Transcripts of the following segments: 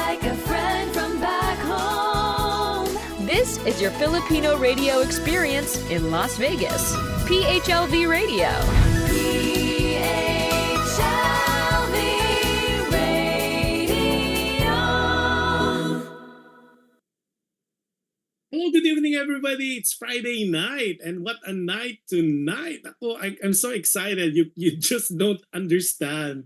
like a friend from back home. This is your Filipino radio experience in Las Vegas. PHLV Radio. PHLV Radio. Hello, good evening, everybody. It's Friday night, and what a night tonight! I'm so excited. You just don't understand.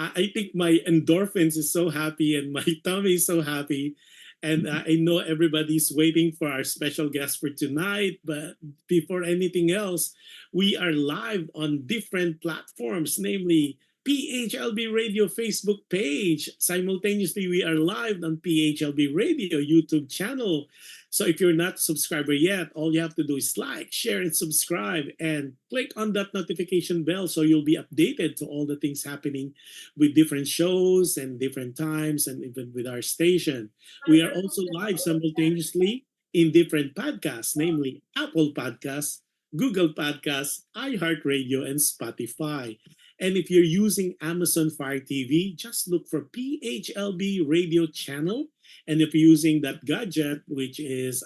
I think my endorphins is so happy, and my tummy is so happy, and I know everybody's waiting for our special guest for tonight. But before anything else, we are live on different platforms, namely PHLB Radio Facebook page. Simultaneously, we are live on PHLB Radio YouTube channel. So if you're not a subscriber yet, all you have to do is like, share, and subscribe, and click on that notification bell so you'll be updated to all the things happening with different shows and different times, and even with our station. We are also live simultaneously in different podcasts, namely Apple Podcasts, Google Podcasts, iHeartRadio, and Spotify. And if you're using Amazon Fire TV, just look for PHLB Radio channel. And if you're using that gadget, which is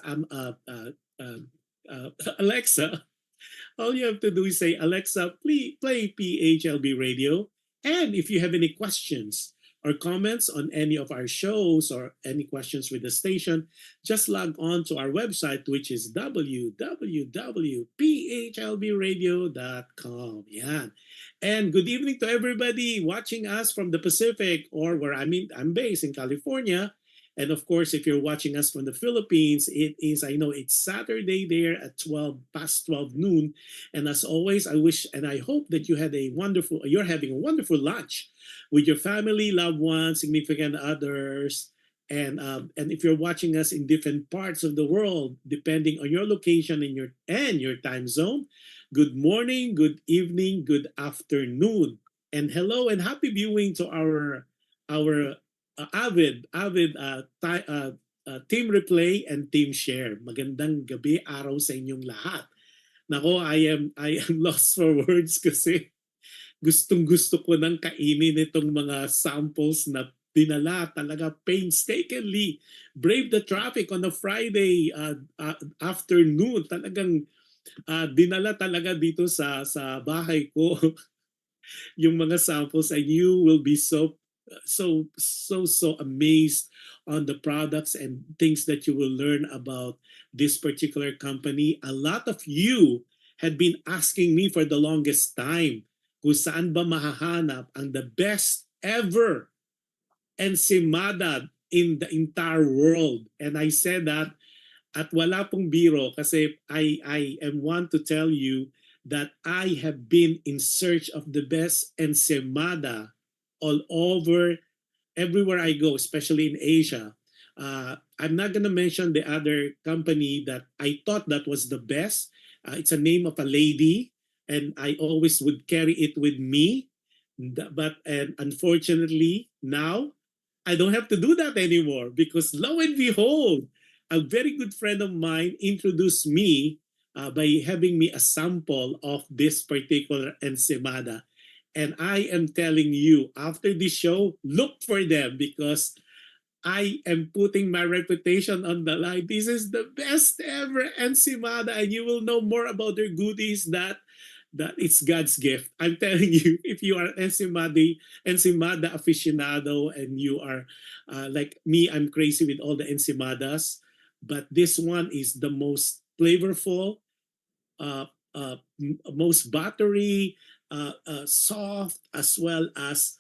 Alexa, all you have to do is say, Alexa, please play PHLB Radio. And if you have any questions or comments on any of our shows or any questions with the station, just log on to our website, which is www.phlbradio.com. Yeah. And good evening to everybody watching us from the Pacific, or where I'm based in California. And of course, if you're watching us from the Philippines, I know it's Saturday there at 12 noon. And as always, I wish and I hope that you're having a wonderful lunch with your family, loved ones, significant others. And if you're watching us in different parts of the world, depending on your location and your time zone, good morning, good evening, good afternoon. And hello and happy viewing to our avid team replay and team share. Magandang gabi, araw sa inyong lahat. Nako, I am lost for words kasi gustong-gusto ko nang kainin itong mga samples na dinala talaga painstakingly. Brave the traffic on a Friday afternoon. Talagang dinala talaga dito sa bahay ko yung mga samples, and you will be so amazed on the products and things that you will learn about this particular company. A lot of you had been asking me for the longest time kung saan ba mahahanap ang the best ever ensimada in the entire world. And I said that at wala pong biro kasi I am one to tell you that I have been in search of the best ensimada all over, everywhere I go, especially in Asia. I'm not going to mention the other company that I thought that was the best. It's a name of a lady, and I always would carry it with me. But unfortunately, now I don't have to do that anymore because lo and behold, a very good friend of mine introduced me by having me a sample of this particular ensimada. And I am telling you, after this show, look for them because I am putting my reputation on the line. This is the best ever ensimada, and you will know more about their goodies that it's God's gift. I'm telling you, if you are an ensimada aficionado, and you are like me, I'm crazy with all the ensimadas, but this one is the most flavorful, most buttery, soft, as well as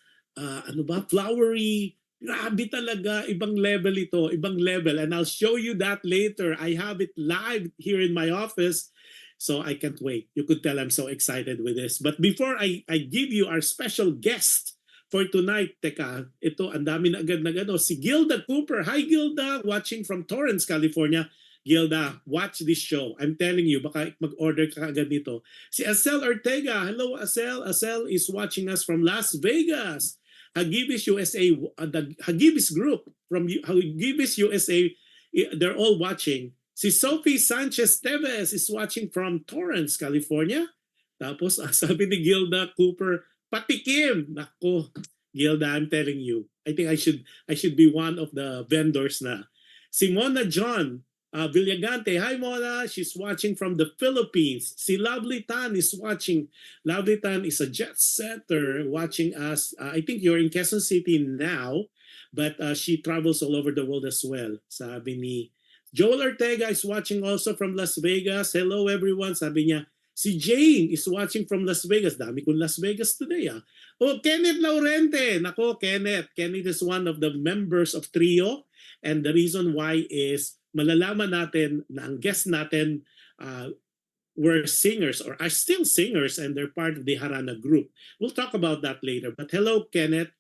flowery. Grabe talaga, ibang level ito, ibang level. And I'll show you that later. I have it live here in my office, so I can't wait. You could tell I'm so excited with this. But before I give you our special guest for tonight, teka, ito, ang dami na agad si Gilda Cooper. Hi Gilda, watching from Torrance, California. Gilda, watch this show. I'm telling you, baka mag-order ka agad nito. Si Acel Ortega. Hello, Acel. Acel is watching us from Las Vegas. Hagibis USA, the Hagibis group from Hagibis USA, they're all watching. Si Sophie Sanchez Teves is watching from Torrance, California. Tapos sabi ni Gilda Cooper, patikim. Nako, Gilda, I'm telling you. I think I should be one of the vendors na. Si Mona John Villagante. Hi Mona, she's watching from the Philippines. Si Lovely Tan is watching. Lovely Tan is a jet setter watching us. I think you're in Quezon City now, but she travels all over the world as well. Sabi ni Joel Ortega is watching also from Las Vegas. Hello everyone. Sabi niya, si Jane is watching from Las Vegas. Dami kong Las Vegas today. Oh, Kenneth Laurente. Nako, Kenneth. Kenneth is one of the members of Trio. And the reason why is malalaman natin na ang guest natin were singers or are still singers and they're part of the Harana group. We'll talk about that later. But hello, Kenneth.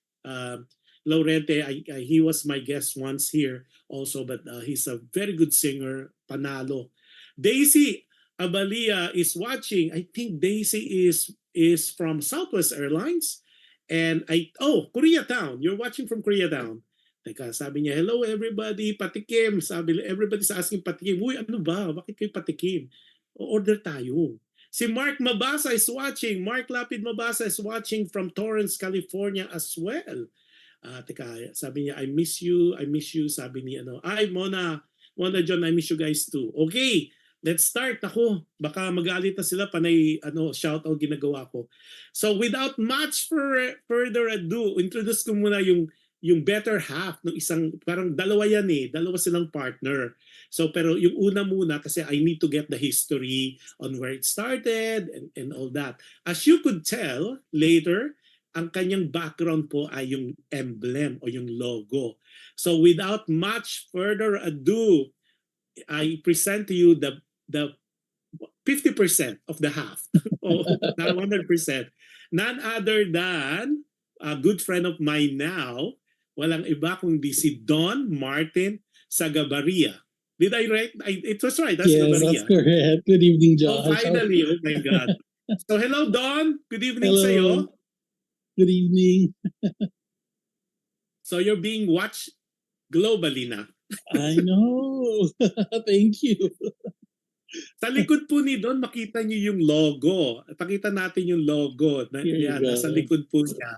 Laurente, he was my guest once here also, but he's a very good singer, panalo. Daisy Abalia is watching. I think Daisy is from Southwest Airlines. And Koreatown. You're watching from Koreatown. Teka, sabi niya, hello everybody, patikim. Sabi, everybody's asking patikim. Uy, ano ba? Bakit kayo patikim? Order tayo. Si Mark Mabasa is watching. Mark Lapid Mabasa is watching from Torrance, California as well. Teka, sabi niya, I miss you, sabi ni ay Mona John, I miss you guys too. Okay, let's start. Ako, baka magalit na sila panay shout out ginagawa ko. So without much further ado, introduce ko muna yung better half ng isang, parang dalawa yan dalawa silang partner. So pero yung una muna kasi I need to get the history on where it started and all that. As you could tell later, ang kanyang background po ay yung emblem o yung logo. So without much further ado, I present to you the 50% of the half, not 100%. None other than a good friend of mine now, walang iba kundi si Don Martin Sagabarria. Did I write? It was right. That's yes, Sagabarria. that's correct. Good evening, Josh. Oh, finally. Oh my God. So hello, Don. Good evening Hello. sa'yo. Good evening. So you're being watched globally na. I know. Thank you. Sa likod po ni Don, makita niyo yung logo. Pakita natin yung logo. Here you go. Nasa likod po niya.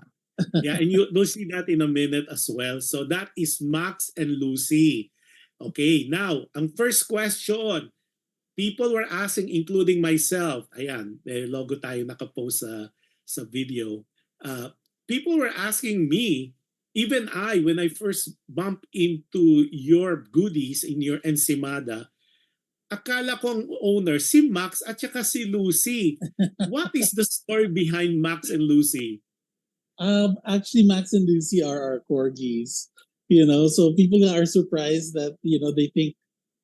Yeah, and you'll see that in a minute as well. So that is Max and Lucy. Okay, now, ang first question. People were asking, including myself. Ayan, may logo tayo nakapost sa video. People were asking me, even I, when I first bumped into your goodies in your ensimada, akala ko ang owner si Max at saka si Lucy. What is the story behind Max and Lucy? Actually, Max and Lucy are our corgis. So people are surprised that they think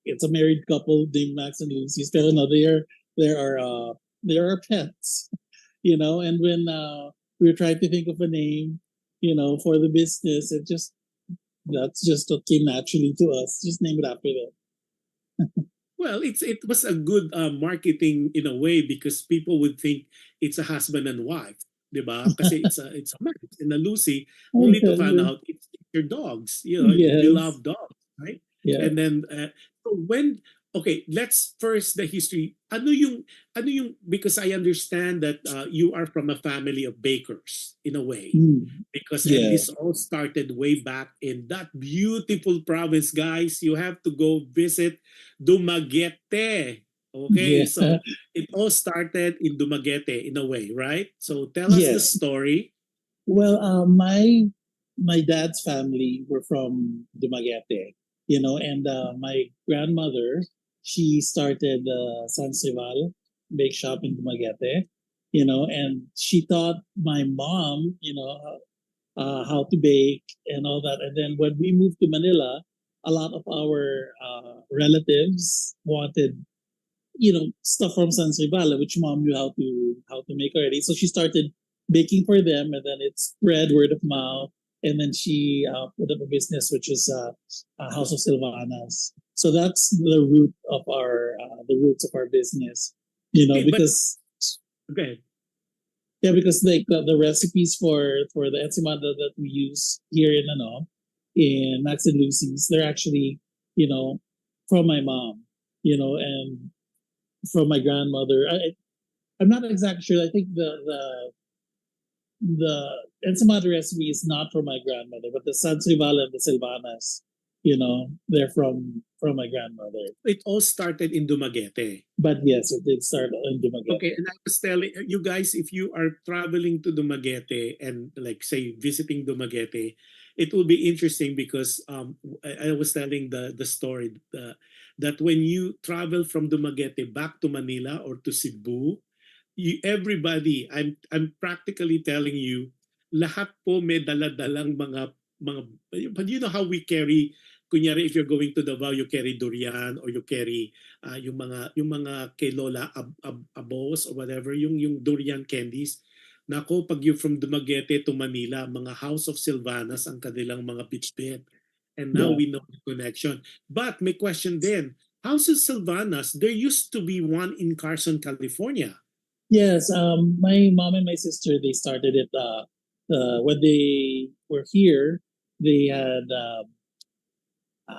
it's a married couple named Max and Lucy. Pero no, they are pets. And when we were trying to think of a name, for the business, that's just what came naturally to us. Just name it after them. Well, it was a good marketing in a way because people would think it's a husband and wife, diba? Kasi it's a Max and a Lucy, only to find out it's your dogs. Yes. You love dogs, right? Yeah. And then let's first the history. Ano yung because I understand that you are from a family of bakers in a way. Because Yeah. this all started way back in that beautiful province, guys. You have to go visit Dumaguete. Okay, Yeah. so it all started in Dumaguete in a way, right? So tell us the Yes. story. Well, my dad's family were from Dumaguete, and my grandmother, she started Sanseval Bake Shop in Dumaguete, and she taught my mom, how to bake and all that. And then when we moved to Manila, a lot of our relatives wanted, stuff from Sanseval, which mom knew how to make already. So she started baking for them, and then it spread word of mouth. And then she put up a business, which is House of Silvanas. So that's the roots of our business, Okay, because Okay. yeah, because like the recipes for the ensimada that we use here in Max and Lucy's, they're actually from my mom, and from my grandmother. I'm not exactly sure. I think the ensaymada recipe is not from my grandmother, but the Sansival and the Silvanas, they're from my grandmother. It all started in Dumaguete. But yes, it did start in Dumaguete. Okay, and I was telling you guys, if you are traveling to Dumaguete and like say visiting Dumaguete, it will be interesting because I was telling the story that when you travel from Dumaguete back to Manila or to Cebu, everybody, I'm practically telling you, lahat po may dala-dalang mga, but you know how we carry, kunyari if you're going to Davao, you carry durian or you carry yung mga kay Lola abos or whatever, yung durian candies. Nako, pag you from Dumaguete to Manila, mga House of Silvanas ang kanilang mga bitbit. And now Yeah. we know the connection. But may question din, House of Silvanas, there used to be one in Carson, California. Yes, my mom and my sister, they started it when they were here. They had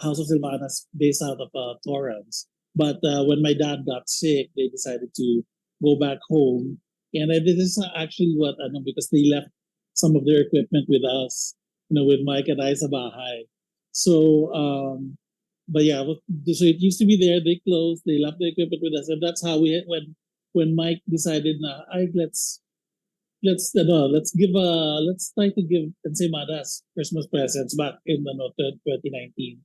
House of Silvanas based out of Torrance. But when my dad got sick, they decided to go back home. And this is actually because they left some of their equipment with us, with Mike and I sa bahay. So, but yeah, so it used to be there. They closed. They left the equipment with us, and that's how when Mike decided let's try to give ensaymadas Christmas presents back in 2019.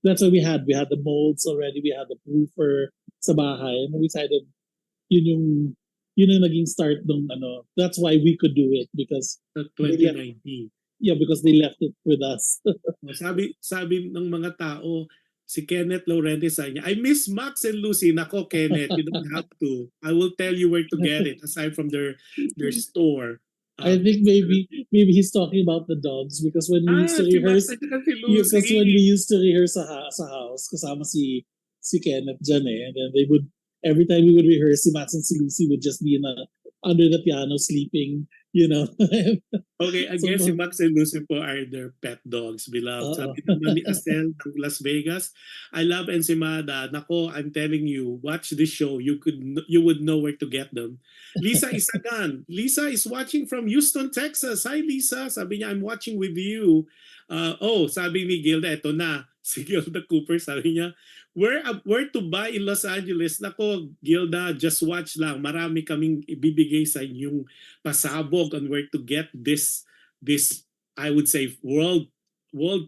That's what we had. We had the molds already. We had the proofer sa bahay, and we decided yun yung naging start ng That's why we could do it because 2019. because they left it with us. sabi ng mga tao, si Kenneth Laurente sa niya, I miss Max and Lucy. Nako, Kenneth, you don't have to. I will tell you where to get it aside from their store. I think maybe he's talking about the dogs because when we used to si rehearse, Max at si Lucy. because when we used to rehearse sa house, kasama si Kenneth dyan and then they would, every time we would rehearse, si Max and si Lucy would just be under the piano sleeping, Okay, I guess si Max and Lucy po are their pet dogs, beloved. Sabi naman ni Asel ng Las Vegas, I love ensaymada. Nako, I'm telling you, watch this show. You would know where to get them. Lisa Isagan. Lisa is watching from Houston, Texas. Hi, Lisa. Sabi niya, I'm watching with you. Sabi ni Gilda, eto na. Si Gilda Cooper, sabi niya, where to buy in Los Angeles? Nako, Gilda, just watch lang. Marami kaming ibibigay sa inyong pasabog on where to get this I would say world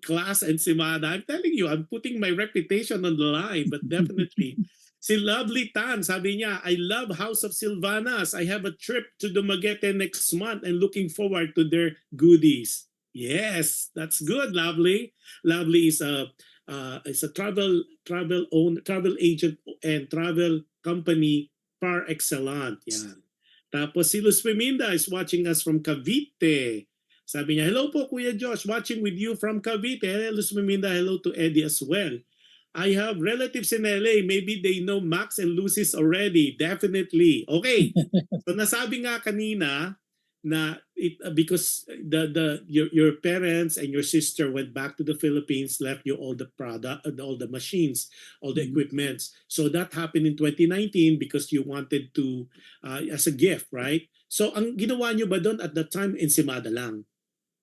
class ensaymada. I'm telling you, I'm putting my reputation on the line, but definitely. Si Lovely Tan, sabi niya, I love House of Silvanas. I have a trip to Dumaguete next month and looking forward to their goodies. Yes, that's good, Lovely. Lovely is a travel agent and travel company par excellence. Yan. Tapos si Luz Peminda is watching us from Cavite. Sabi niya, hello po Kuya Josh, watching with you from Cavite. Luz Peminda, hello to Eddie as well. I have relatives in LA. Maybe they know Max and Lucy's already. Definitely. Okay. So nasabi nga kanina na because your parents and your sister went back to the Philippines, left you all the product, all the machines, all the equipments. So that happened in 2019 because you wanted to as a gift, right? So ang ginawa nyo ba doon at that time, ensaymada lang?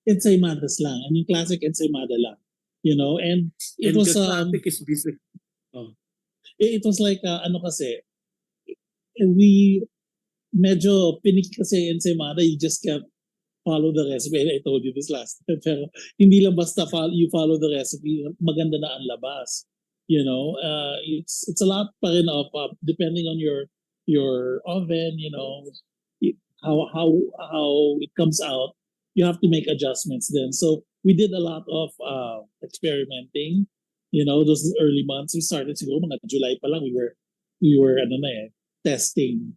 Ensaymadas lang. And yung classic ensaymada lang. And it was the traffic is busy. It was like kasi we medyo pinik kasi ensaymada, you just can't follow the recipe. I told you this last time. Pero hindi lang basta you follow the recipe, maganda na ang labas. It's a lot pa rin of depending on your oven, how it comes out. You have to make adjustments then. So we did a lot of experimenting. Those early months we started siguro mga July pa lang we were testing.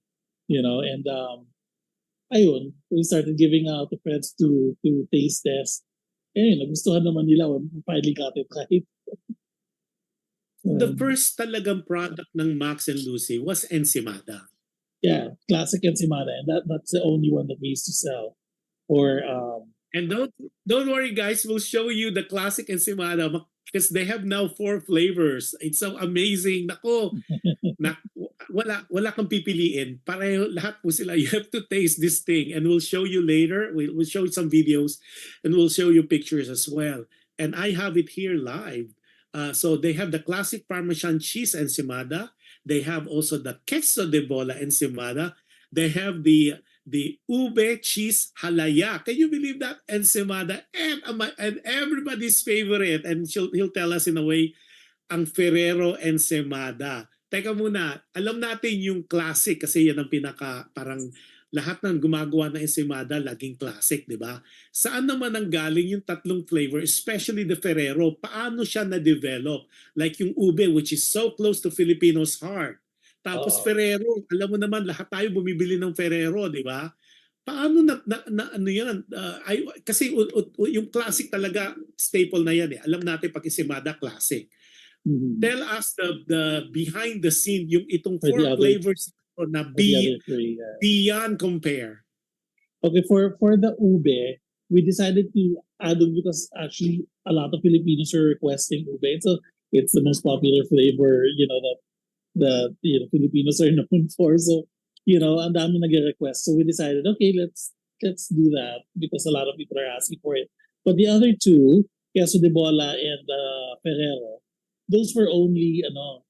And ayun, we started giving out to friends to taste test. Nagustuhan naman nila when we finally got it right. The first talagang product ng Max and Lucy was ensaymada. Yeah, classic ensaymada, and that's the only one that we used to sell. And don't worry, guys. We'll show you the classic ensaymada because they have now 4 flavors. It's so amazing. Nako, wala kang pipiliin. Pareho lahat po sila. You have to taste this thing, and we'll show you later. We'll show you some videos, and we'll show you pictures as well. And I have it here live. So they have the classic Parmesan cheese ensimada. They have also the queso de bola ensimada. They have the ube cheese halaya. Can you believe that? Ensimada, and everybody's favorite, and he'll tell us in a way, ang Ferrero ensimada. Teka muna, alam natin yung classic kasi yan ang pinaka parang lahat ng gumagawa ng ensimada laging classic, di ba? Saan naman ang galing yung tatlong flavor, especially the Ferrero? Paano siya na-develop? Like yung ube, which is so close to Filipinos' heart. Tapos Oo. Ferrero, alam mo naman, lahat tayo bumibili ng Ferrero, di ba? Paano ano yan? Kasi yung classic talaga, staple na yan eh. Alam natin pag ensimada, classic. Mhm. Tell us the behind the scene, yung itong For the four other- flavors na For the other three, beyond compare. Okay, for the ube, we decided to add it because actually a lot of Filipinos are requesting ube. So it's the most popular flavor, that Filipinos are known for. So, ang dami nag-request. So we decided, okay, let's do that because a lot of people are asking for it. But the other two, queso de bola and Ferrero, those were only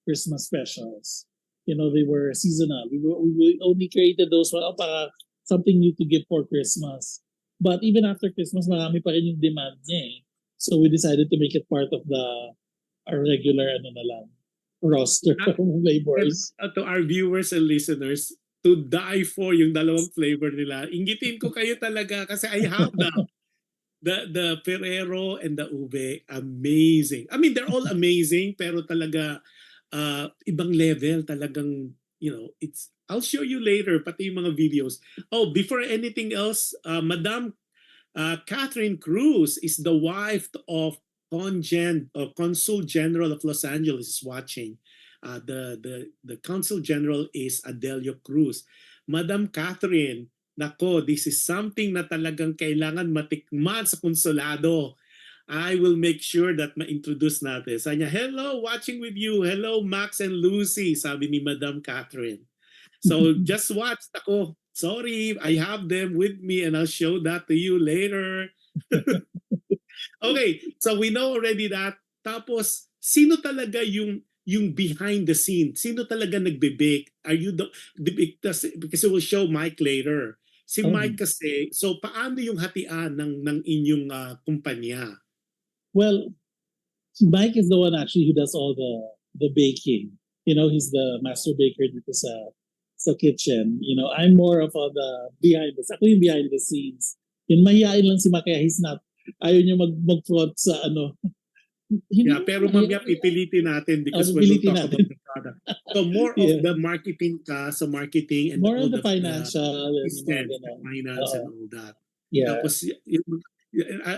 Christmas specials. They were seasonal. We only created those para something new to give for Christmas. But even after Christmas, marami pa rin yung demand niya eh. So we decided to make it part of our regular roster of flavors. And, to our viewers and listeners, to die for yung dalawang flavor nila. Ingitin ko kayo talaga kasi I have the Ferrero and the ube, amazing. I mean, they're all amazing, pero talaga ibang level talagang, I'll show you later, pati yung mga videos. Oh, before anything else, Madam Catherine Cruz is the wife of Consul General of Los Angeles is watching. The Consul General is Adelio Cruz. Madam Catherine, nako, this is something na talagang kailangan matikman sa konsulado. I will make sure that ma-introduce natin. Sabi niya, hello, watching with you. Hello, Max and Lucy, sabi ni Madam Catherine. So just watch. Ako, sorry, I have them with me and I'll show that to you later. Okay, so we know already that. Tapos, sino talaga yung behind the scene? Sino talaga nagbe-bake? Are you because we'll show Mike later. Si Mike kasi, so paano yung hatian ng inyong kumpanya? Well, Mike is the one actually who does all the baking. He's the master baker dito sa kitchen. I'm more of the behind the behind the scenes. Mahihain lang si Mike, kaya he's not, ayaw niya mag-front sa Yeah, pero mamaya pipilitin natin because when we talk about the product. So more of the marketing ka, sa marketing and more all of the financial finance and all that. Yeah. Tapos,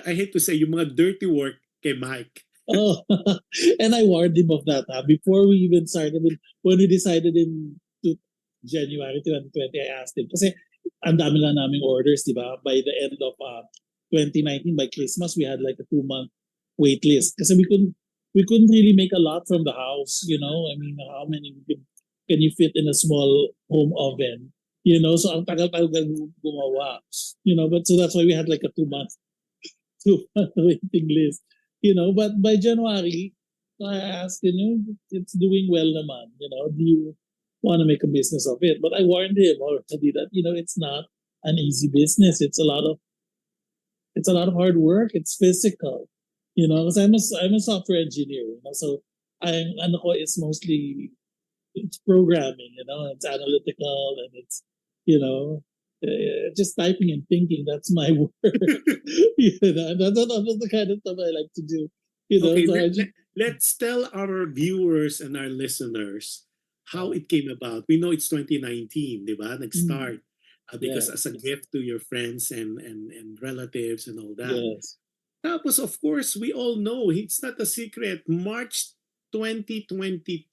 I hate to say, yung mga dirty work kay Mike. Oh, and I warned him of that before we even started. When we decided in January 2020, I asked him kasi ang dami lang naming orders, di ba? By the end of 2019, by Christmas, we had like a 2-month wait list kasi we couldn't really make a lot from the house. I mean, how many can you fit in a small home oven? So ang tagal-tagal gumawa. But so that's why we had like a 2-month waiting list. But by January, I asked him, it's doing well naman. Do you want to make a business of it? But I warned him already that it's not an easy business. It's a lot of hard work. It's physical. Because I'm a software engineer. So it's mostly it's programming. It's analytical and it's just typing and thinking. That's my work. That's the kind of stuff I like to do. Okay, so let's tell our viewers and our listeners how it came about. We know it's 2019, di ba? Nag-start because as a gift to your friends and relatives and all that. Yes. Tapos, of course, we all know, it's not a secret, March 2020,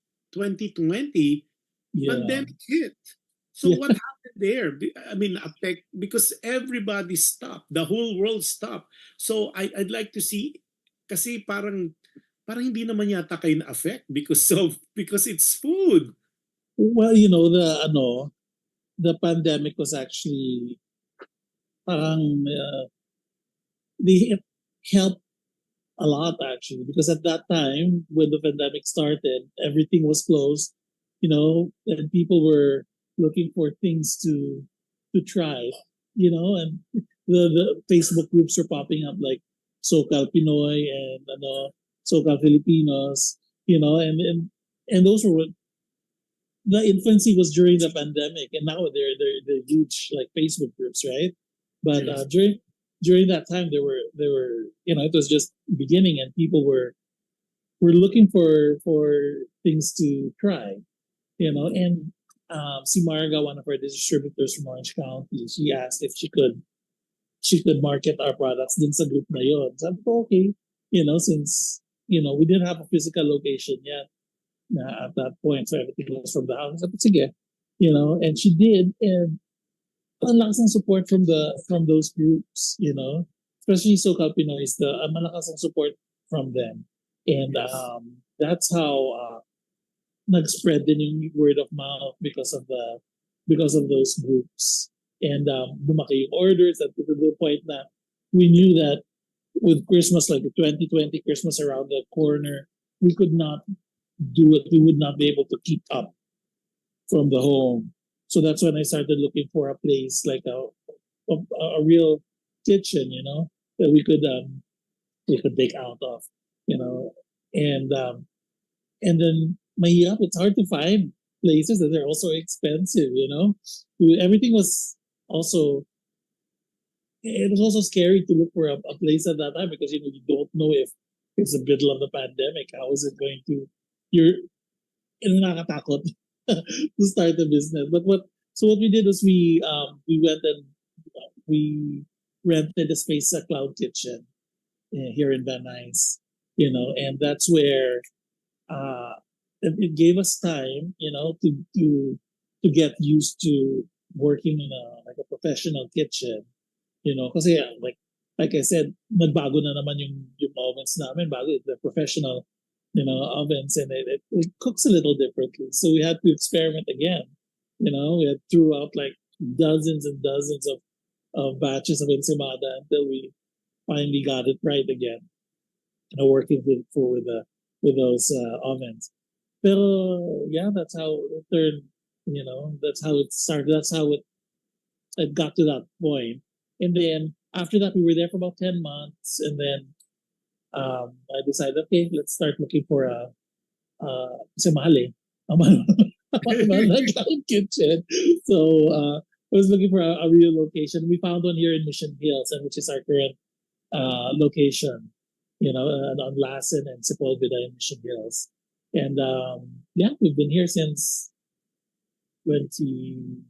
pandemic hit. So what happened there? I mean, because everybody stopped. The whole world stopped. So I'd like to see, kasi parang hindi naman yata kayo na-affect because it's food. Well, the pandemic was actually parang they helped a lot actually because at that time when the pandemic started, everything was closed, and people were looking for things to try, and the Facebook groups were popping up like SoCal Pinoy and SoCal Filipinos, and those were the infancy was during the pandemic, and now they're huge like Facebook groups, right? But Yes. During that time, there were it was just beginning, and people were looking for things to try, and si Marga, one of our distributors from Orange County, she asked if she could market our products din sa group na yon. Sabi ko, okay, since we didn't have a physical location yet at that point, so everything was from the house. Sabi, sige, and she did, and ang lakas ng support from those groups, especially SoCal Pinoy, malakas ang support from them, and Yes. that's how nag-spread din yung word of mouth because of those groups, and lumaki yung orders at to the point na we knew that with Christmas, like the 2020 Christmas around the corner, we could not do it. We would not be able to keep up from the home. So that's when I started looking for a place like a real kitchen, that we could bake out of, and then mahirap. It's hard to find places that are also expensive. Everything was also. It was also scary to look for a place at that time because you don't know if it's the middle of the pandemic. How is it going to? You're nakakatakot to start a business. But what we did was we went and we rented a space, a cloud kitchen here in Van Nuys, and that's where it gave us time, to get used to working in a professional kitchen, kasi like I said, nagbago na naman yung ovens namin, bago the professional ovens, and it cooks a little differently. So we had to experiment again. We had threw out like dozens and dozens of batches of ensaymada until we finally got it right again. Working with those ovens. Pero yeah, that's how it turned. That's how it started. That's how it got to that point. And then after that, we were there for about 10 months, and then I decided, okay, let's start looking for kasi mahal eh. Mahal na cloud kitchen. So I was looking for a real location. We found one here in Mission Hills, and which is our current location, on Lassen and Sepulveda in Mission Hills. And yeah, we've been here since 21,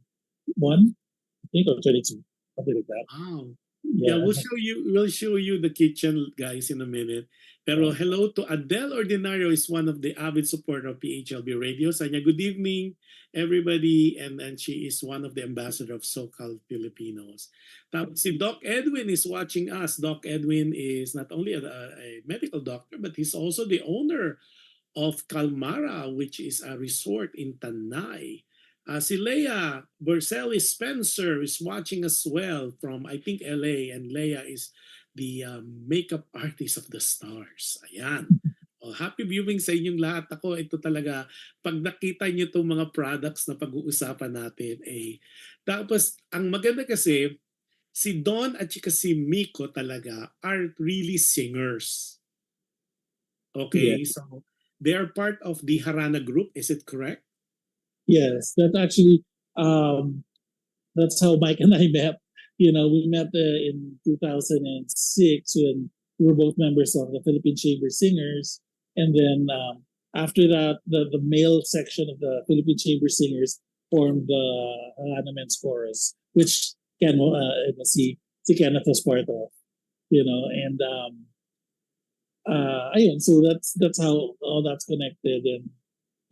I think, or 22, something like that. Wow. Yeah, we'll show you the kitchen, guys, in a minute. Pero hello to Adele Ordinario, is one of the avid supporter of PHLV Radio. Sanya, good evening, everybody, and she is one of the ambassador of SoCal Filipinos. Tapos si Doc Edwin is watching us. Doc Edwin is not only a medical doctor, but he's also the owner of Calmara, which is a resort in Tanay. Si Leia Borselli Spencer is watching as well from, I think, LA, and Leia is the makeup artist of the stars. Ayan. Happy viewing sa inyong lahat. Ako, ito talaga, pag nakita niyo itong mga products na pag-uusapan natin, tapos, ang maganda kasi, si Don at si Miko talaga are really singers. Okay, so they are part of the Harana group, is it correct? Yes, that actually, that's how Mike and I met. We met in 2006 when we were both members of the Philippine Chamber Singers. And then after that, the male section of the Philippine Chamber Singers formed the Harana Men's Chorus, which si Kenneth was part of. And ayun, so that's how all that's connected.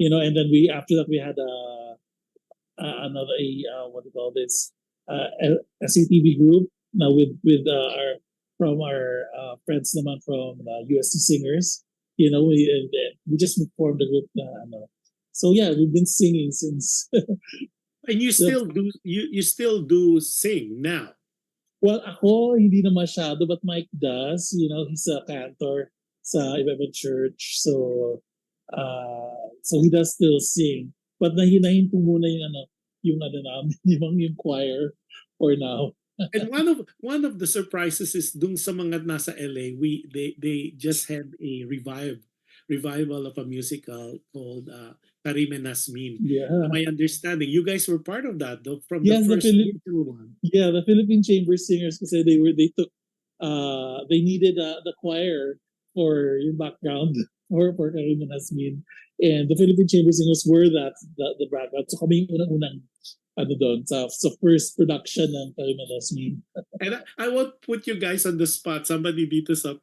And then after that we had another what do you call this, a CTV group now with our friends naman from UST Singers. We just formed a group So yeah, we've been singing since. And you still do you still do sing now. Well, ako hindi na masyado, but Mike does. You know, he's a cantor sa iba-ibang church. So he does still sing. But nahinahin po muna yung ano namin, yung choir for now. And one of the surprises is dun sa mga nasa LA, they just had a revival of a musical called Karim and Nasmin. Yeah. My understanding, you guys were part of that though, from Yes, the the first Philip- one. Yeah, the Philippine Chamber Singers kasi they took they needed the choir for yung background for Karim and Hasmin. And the Philippine Chamber Singers were the background. So kami yung unang-unang ano doon sa first production ng Karim and Hasmin. And I won't put you guys on the spot. Somebody dito sa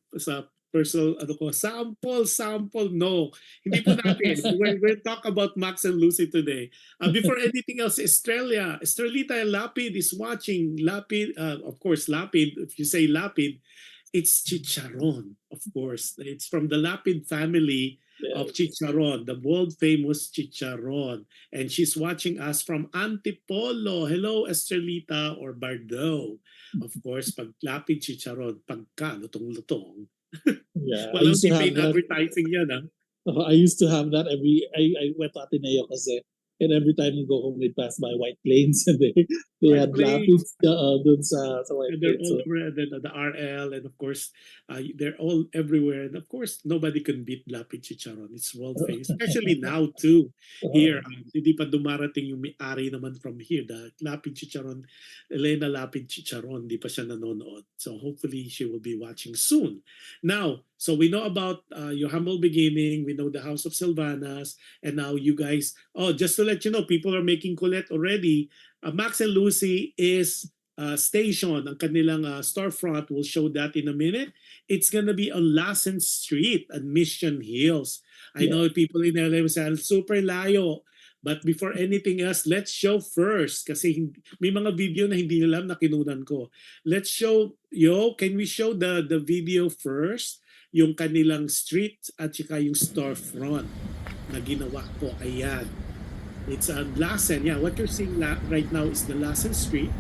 personal ano ko, sample. No, hindi po natin. We're talk about Max and Lucy today. Before anything else, Estrelita Lapid is watching. Lapid, of course, Lapid. If you say Lapid, it's chicharon, of course. It's from the Lapid family of chicharon, the world famous chicharon. And she's watching us from Antipolo. Hello, Estrelita or Bardo. Of course, pag Lapid chicharon, pagka lutong-lutong. Yeah, I Walang used to have campaign that. advertising yan, ha? I used to have that I went to Ateneo kasi, and every time we go home, we pass by White Plains and they White had Plains. lapis dun sa White And they're Plains. all So, over the RL, and of course, they're all everywhere. And of course, nobody can beat Lapid Chicharon. It's world famous, especially now too. Here, hindi pa dumarating yung may-ari naman from here. The Lapid Chicharon, Elena Lapid Chicharon, hindi pa siya nanonood. So hopefully, she will be watching soon. Now, so we know about your humble beginning. We know the House of Silvanas. And now you guys, just to let you know, people are making Colette already. Max and Lucy is station, ang kanilang storefront. We'll show that in a minute. It's gonna be on Lassen Street and Mission Hills. I Yeah. know people in LA will say, super layo. But before anything else, let's show first. Kasi may mga video na hindi alam na kinunan ko. Let's show, can we show the video first? Yung kanilang street at saka yung storefront na ginawa ko. Ayan. It's a Lassen. Yeah, what you're seeing right now is the Lassen Street.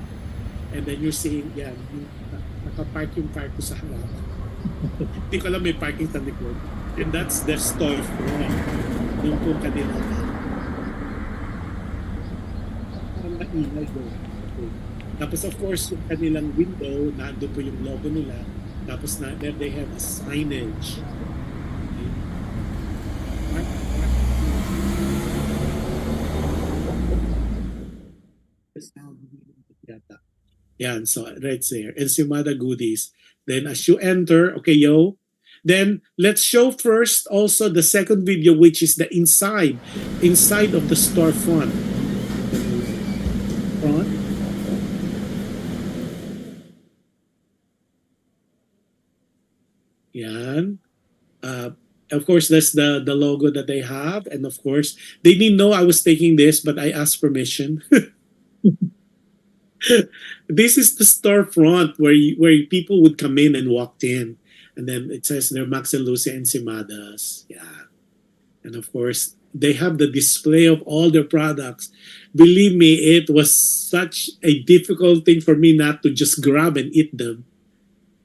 And then you're seeing, yan, nakapark yung car ko sa harap. Hindi ko alam may parking sa likod. And that's the storefront. Yung po kanila. Parang maingay doon. Okay. Tapos of course, yung kanilang window, nandun po yung logo nila. Tapos there they have a signage. Okay. Yata. Yan, so right there. Ensimada goodies. Then as you enter, okay, then let's show first also the second video, which is the inside of the storefront. Front. Yan. Of course, that's the logo that they have. And of course, they didn't know I was taking this, but I asked permission. This is the storefront where people would come in and walked in. And then it says they're Max and Lucy Encimadas. Yeah. And of course, they have the display of all their products. Believe me, it was such a difficult thing for me not to just grab and eat them.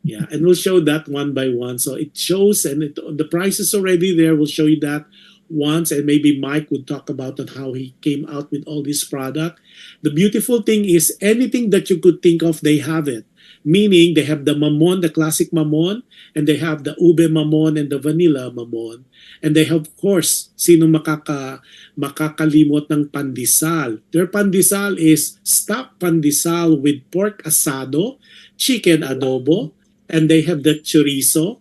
Yeah, and we'll show that one by one. So it shows, and the price is already there. We'll show you that once, and maybe Mike would talk about on how he came out with all this product. The beautiful thing is anything that you could think of, they have it. Meaning they have the mamon, the classic mamon, and they have the ube mamon and the vanilla mamon. And they have, of course, sino makakalimot ng pandesal. Their pandesal is stuffed pandesal with pork asado, chicken adobo, and they have the chorizo,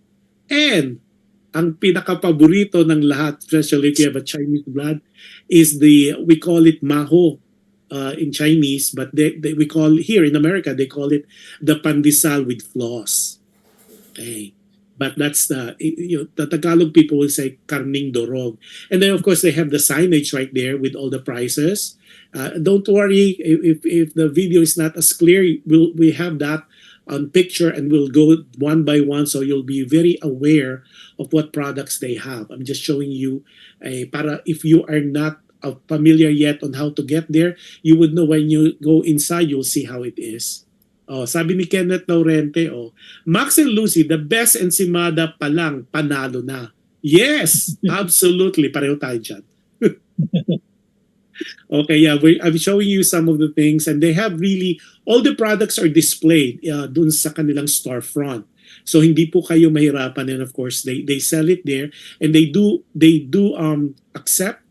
and ang pinaka-paborito ng lahat, especially if you have a Chinese blood, is we call it maho in Chinese, but we call here in America, they call it the pandesal with floss. Okay. But that's the Tagalog people will say karning dorog. And then of course they have the signage right there with all the prices. Don't worry if the video is not as clear, we have that on picture and we'll go one by one so you'll be very aware of what products they have. I'm just showing you para if you are not familiar yet on how to get there, you would know when you go inside, you'll see how it is. Oh, sabi ni Kenneth Laurente, Max and Lucy, the best ensimada pa lang, panalo na. Yes, absolutely. Pareho tayo dyan. Okay, yeah, I'm showing you some of the things, and they have really, all the products are displayed dun sa kanilang storefront. So hindi po kayo mahirapan, and of course they sell it there, and they do accept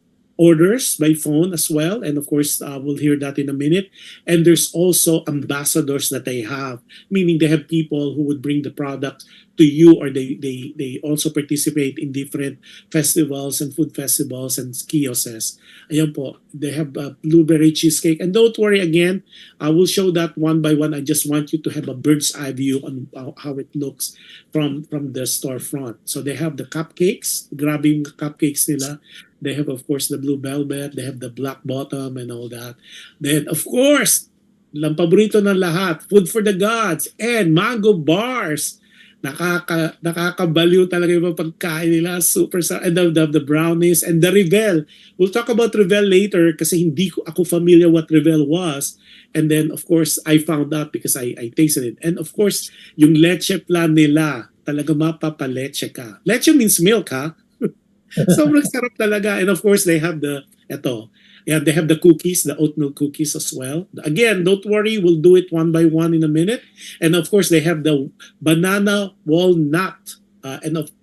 orders by phone as well, and of course we'll hear that in a minute. And there's also ambassadors that they have, meaning they have people who would bring the product to you, or they also participate in different festivals and food festivals and kiosks. Ayan po, they have blueberry cheesecake, and don't worry, again, I will show that one by one. I just want you to have a bird's eye view on how it looks from the storefront. So they have the cupcakes, grabbing cupcakes nila. They have, of course, the blue velvet. They have the black bottom and all that. Then, of course, lang paborito ng lahat, food for the gods and mango bars. Nakakabaliw talaga yung pagkain nila. Super sa and the brownies and the Revel. We'll talk about Revel later kasi hindi ako familiar what Revel was. And then, of course, I found out because I tasted it. And of course, yung leche plan nila, talaga mapapaleche ka. Leche means milk, ha? Sobrang sarap talaga. And of course, they have they have the cookies, the oatmeal cookies as well. Again, don't worry, we'll do it one by one in a minute. And of course, they have the banana walnut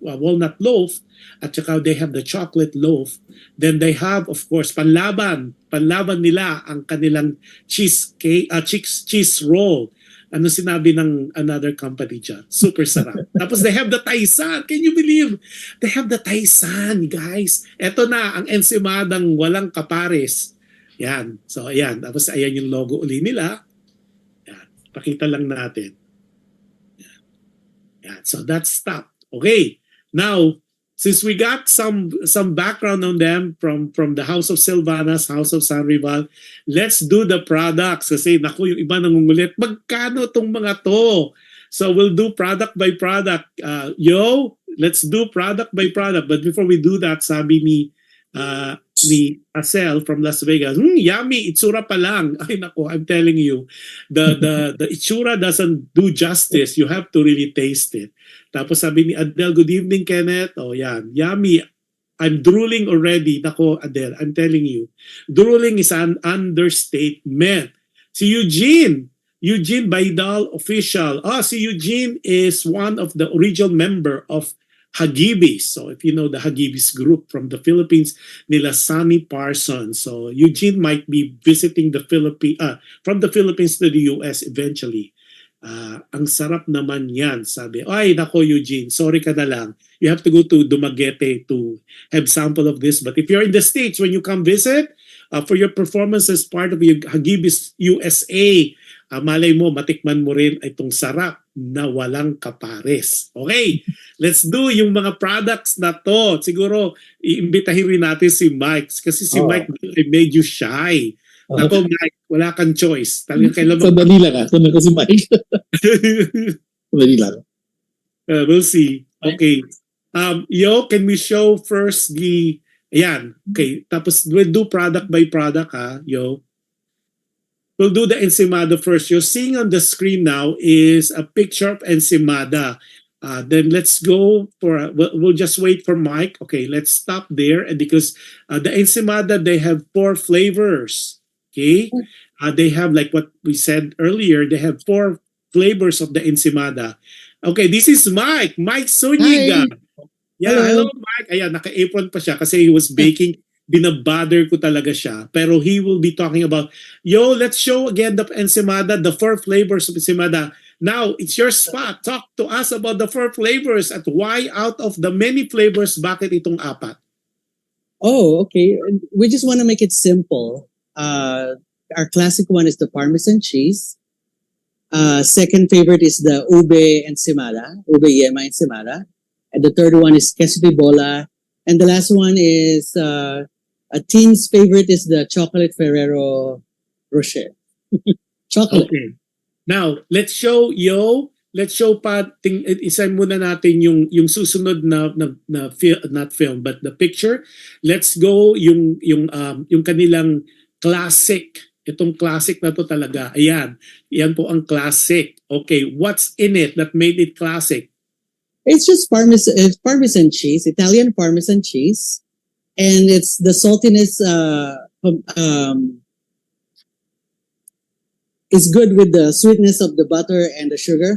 walnut loaf. At saka they have the chocolate loaf. Then they have, of course, panlaban. Panlaban nila ang kanilang cheese roll. Ano sinabi ng another company dyan? Super sarap. Tapos they have the taisan. Can you believe? They have the taisan, guys. Ito na, ang ensimadang walang kapares. Yan. So, ayan. Tapos, ayan yung logo uli nila. Yan. Pakita lang natin. Yan. Yan. So, that's stop. Okay. Now, since we got some background on them from the House of Silvanas, House of San Rival, let's do the products. Kasi naku, yung iba nangungulit, magkano tong mga to? So we'll do product by product. Let's do product by product. But before we do that, sabi ni Acel from Las Vegas, yummy, itsura pa lang. Ay naku, I'm telling you, the itsura doesn't do justice. You have to really taste it. Tapos sabi ni Adele, good evening, Kenneth. Oh, yan. Yummy. I'm drooling already. Nako, Adele, I'm telling you. Drooling is an understatement. Si Eugene Baidal official. Si Eugene is one of the original member of Hagibis. So if you know the Hagibis group from the Philippines, nila Sunny Parsons. So Eugene might be visiting the from the Philippines to the US eventually. Ang sarap naman yan, sabi. Ay, nako Eugene, sorry ka na lang. You have to go to Dumaguete to have sample of this. But if you're in the States, when you come visit, for your performance as part of your Hagibis USA, malay mo, matikman mo rin itong sarap na walang kapares. Okay, let's do yung mga products na to. Siguro, iimbitahin rin natin si Mike kasi si Mike ay medyo shy. Ako, Mike, wala kang choice. Talagang kailan Sandali lang Sandali ko si Mike. Sandali lang. We'll see. Okay. Can we show first the... Ayan. Okay. Tapos we'll do product by product, ha? We'll do the ensimada first. You're seeing on the screen now is a picture of ensimada. Then let's go for... We'll just wait for Mike. Okay, let's stop there. And because the ensimada, they have 4 flavors. Okay, they have, like what we said earlier, they have 4 flavors of the ensimada. Okay, this is Mike Zuñiga. Hi. Yeah, hello Mike. Ayan, naka-apron pa siya kasi he was baking. Binabother ko talaga siya. Pero he will be talking about, let's show again the ensimada, the 4 flavors of ensimada. Now, it's your spot. Talk to us about the 4 flavors at why out of the many flavors, bakit itong 4? Oh, okay. We just want to make it simple. Our classic one is the Parmesan cheese. Second favorite is the ube ensimada, ube yema ensimada. And the third one is queso de bola. And the last one is a teen's favorite is the chocolate Ferrero Rocher. Chocolate. Okay. Now, let's show let's show pa, isa muna natin yung susunod not film, but the picture. Let's go yung kanilang classic. Itong classic na to talaga. Ayan. Yan po ang classic. Okay, what's in it that made it classic? It's just Parmesan cheese, Italian Parmesan cheese, and it's the saltiness is good with the sweetness of the butter and the sugar.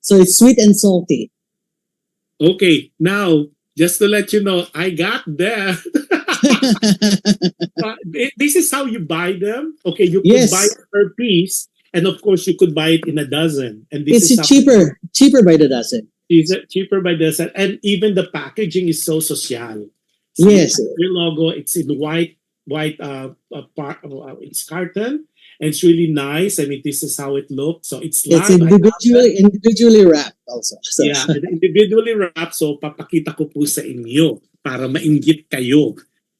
So it's sweet and salty. Okay, now just to let you know, I got that. This is how you buy them. Okay, you could Yes. buy it per piece, and of course you could buy it in a dozen. And this It's is cheaper by the dozen. cheaper by dozen, and even the packaging is so social. Yes. Your logo, it's in white. It's carton, and it's really nice. I mean, this is how it looks. So it's It's live. I love that. individually wrapped also. So, Yeah, individually wrapped. So papakita ko po sa inyo para mainggit kayo.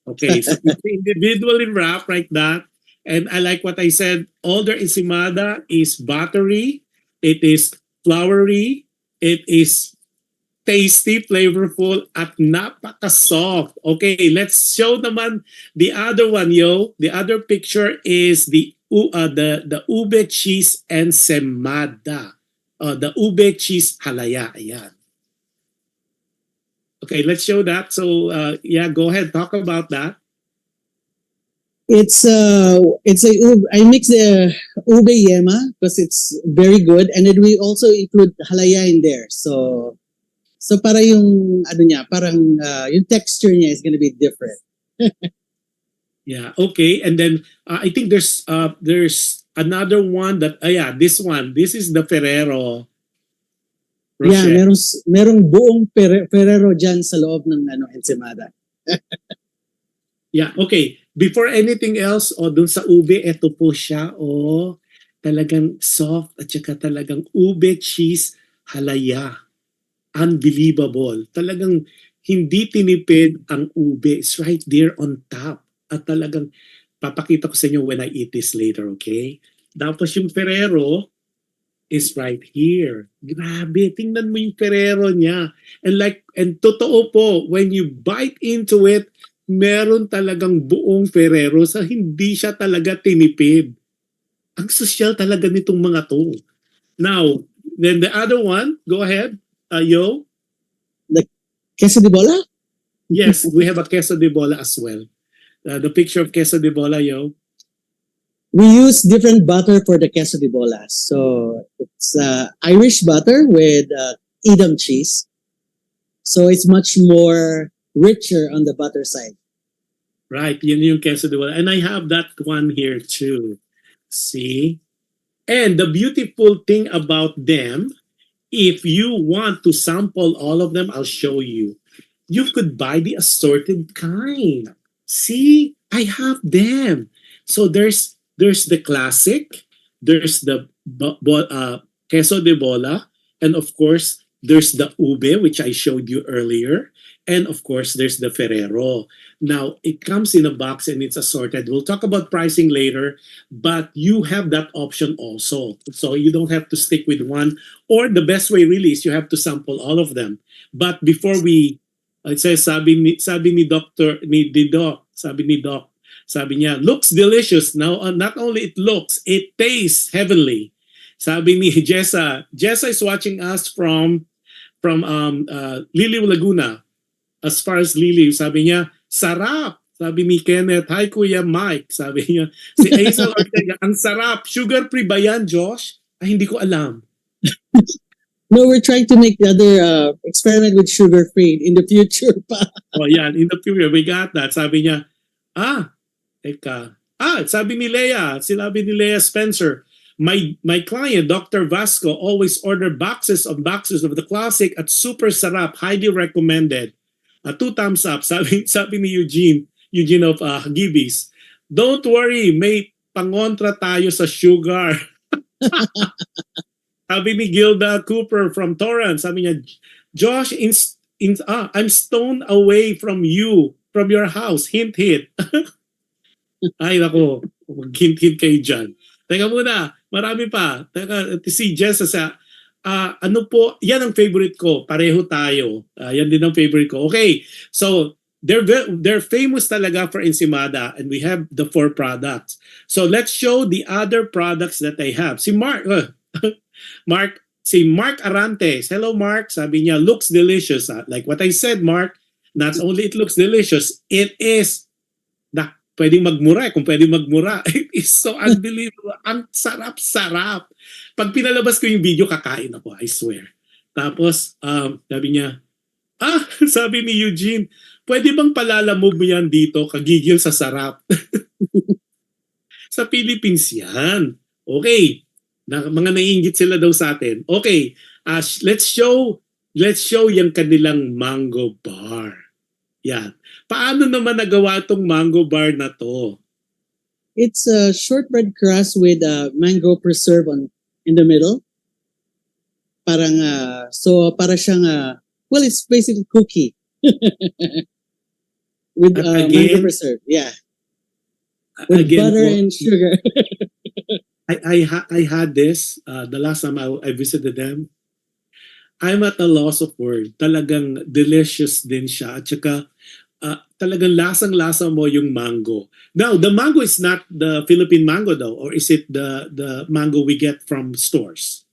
Okay, so it's individually wrapped like that. And I like what I said. All their ensimada is buttery. It is floury. It is tasty, flavorful, at napaka-soft. Okay, let's show naman the other one, yo. The other picture is the ube cheese ensimada. The ube cheese halaya. Ayan. Okay, let's show that. So, yeah, go ahead. Talk about that. it's I mix the ube yema because it's very good, and then we also include halaya in there. So para yung ano niya, parang yung texture niya is gonna be different. Yeah, okay. And then, I think there's another one that, yeah, this one. This is the Ferrero. Yeah, Rocher. merong buong Ferrero dyan sa loob ng ensimada. Yeah, okay. Before anything else, dun sa ube, eto po siya, talagang soft at saka talagang ube cheese halaya. Unbelievable. Talagang hindi tinipid ang ube. It's right there on top. At talagang papakita ko sa inyo when I eat this later, okay? Tapos yung Ferrero is right here. Grabe, tingnan mo yung Ferrero niya. And totoo po, when you bite into it, meron talagang buong Ferrero sa hindi siya talaga tinipid. Ang sosyal talaga nitong mga to. Now, then the other one, go ahead, yo. Queso de bola? Yes, we have a queso de bola as well. The picture of queso de bola, yo. We use different butter for the queso de bola. So it's Irish butter with Edam cheese. So it's much more richer on the butter side. Right, yun yung queso de bola. And I have that one here too. See? And the beautiful thing about them, if you want to sample all of them, I'll show you. You could buy the assorted kind. See? I have them. So there's the classic, there's the queso de bola, and of course, there's the ube, which I showed you earlier. And of course, there's the Ferrero. Now, it comes in a box and it's assorted. We'll talk about pricing later, but you have that option also. So you don't have to stick with one. Or the best way really is you have to sample all of them. But before we, it says, sabi ni Doc, sabi niya, looks delicious. Now, not only it looks, it tastes heavenly. Sabi ni Jessa is watching us from Liliw, Laguna. As far as Liliw, sabi niya, sarap. Sabi ni Kenneth, hi Kuya Mike. Sabi niya, si Aisel Ortega, ang sarap. Sugar-free ba yan, Josh? Ay, hindi ko alam. No, we're trying to make the other experiment with sugar-free in the future pa. Oh, yan. In the future, we got that. Sabi niya, sabi ni Leah Spencer, my client, Dr. Vasco, always order boxes of the classic at super sarap, highly recommended. 2 thumbs up. Sabi ni Eugene of Gibis, don't worry, may pangontra tayo sa sugar. Sabi ni Gilda Cooper from Torrance, sabi niya, Josh, I'm stoned away from your house. Hint. Ay, nako, hint kayo dyan. Teka muna, Marami pa. Teka, si Jess sa ano po, yan ang favorite ko. Pareho tayo. Yan din ang favorite ko. Okay, so they're famous talaga for ensimada and we have the 4 products. So let's show the other products that they have. Si Mark, si Mark Arantes. Hello Mark, sabi niya, looks delicious. Like what I said, Mark, not only it looks delicious, it is pwedeng magmura. Kung pwedeng magmura, it is so unbelievable. Ang sarap-sarap. Pag pinalabas ko yung video, kakain ako, I swear. Tapos, sabi niya, sabi ni Eugene, pwede bang palalamove mo yan dito? Kagigil sa sarap. Sa Philippines yan. Okay. Mga naiinggit sila daw sa atin. Okay. Let's show yung kanilang mango bar. Yan. Paano naman nagawa itong mango bar na to? It's a shortbread crust with mango preserve in the middle. Parang para siyang well, it's basically cookie with mango preserve. Yeah. With again, butter and sugar. I had this the last time I visited them. I'm at a loss of word. Talagang delicious din siya. At saka talagang lasang-lasa mo yung mango. Now, the mango is not the Philippine mango though, or is it the mango we get from stores?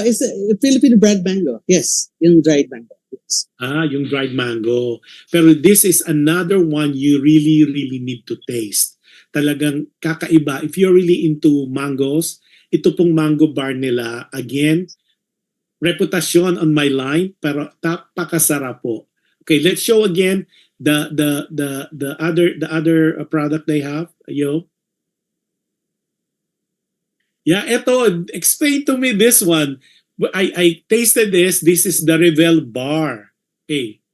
It's a Philippine brand mango. Yes, yung dried mango. Yes. Yung dried mango. Pero this is another one you really, really need to taste. Talagang kakaiba. If you're really into mangoes, ito pong mango bar nila, again, reputasyon on my line, pero napakasarap po. Okay, let's show again the other product they have. Yo. Yeah, eto, explain to me this one. I tasted this. This is the Revel bar. Okay.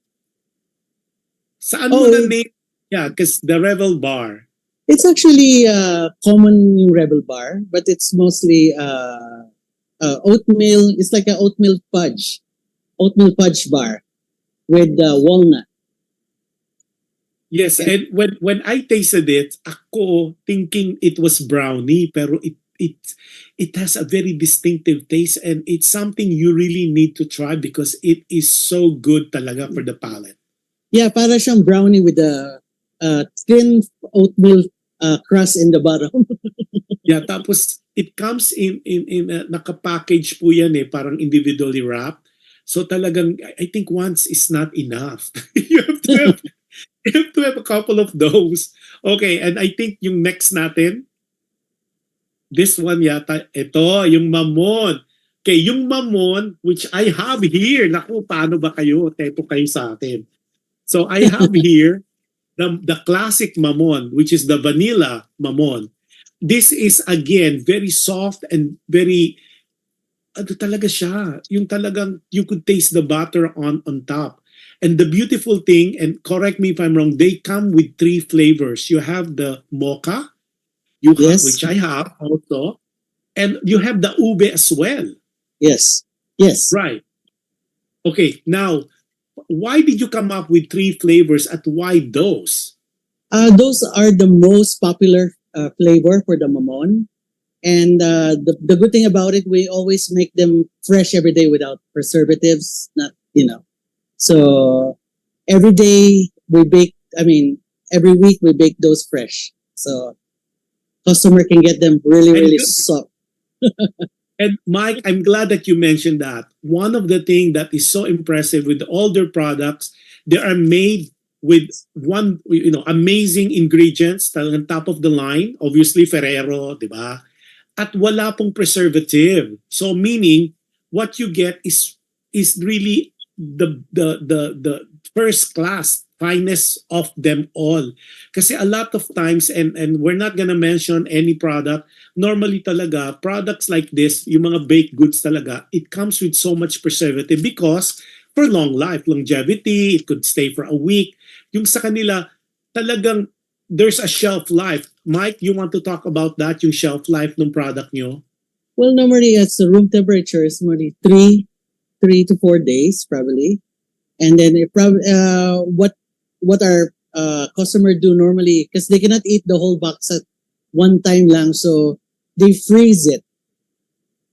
Saan mo na name? Yeah, because the Revel bar. It's actually common yung Rebel bar, but it's mostly oatmeal. It's like an oatmeal fudge bar with walnut. Yes, and when I tasted it, ako thinking it was brownie, pero it has a very distinctive taste and it's something you really need to try because it is so good talaga for the palate. Yeah, para siyang brownie with a thin oatmeal crust in the bottom. Yeah, tapos it comes in naka-package po yan parang individually wrapped. So talagang I think once is not enough. you have to have a couple of those. Okay, and I think yung next natin, this one yata, ito, yung mamon. Okay, yung mamon, which I have here. Naku, paano ba kayo? Teto kayo sa atin. So I have here the classic mamon, which is the vanilla mamon. This is again very soft and very talaga siya. Yung talagang you could taste the butter on top. And the beautiful thing, and correct me if I'm wrong, they come with 3 flavors. You have the mocha, Yes. which I have also, and you have the ube as well. Yes. Right. Okay, now, why did you come up with 3 flavors at why those? Those are the most popular flavor for the mamon. And the good thing about it, we always make them fresh every day without preservatives. So every day every week we bake those fresh. So customer can get them really soft. And Mike, I'm glad that you mentioned that. One of the things that is so impressive with all their products, they are made with amazing ingredients, talagang top of the line, obviously Ferrero, di ba? At wala pong preservative. So meaning what you get is really the first class, finest of them all. Kasi a lot of times, and we're not gonna mention any product, normally talaga, products like this, yung mga baked goods talaga, it comes with so much preservative because for long life, longevity, it could stay for a week. Yung sa kanila, talagang there's a shelf life. Mike, you want to talk about that, yung shelf life ng product nyo? Well, normally it's the room temperature is normally 3 to 4 days probably. And then what our customer do normally, because they cannot eat the whole box at one time lang, so they freeze it.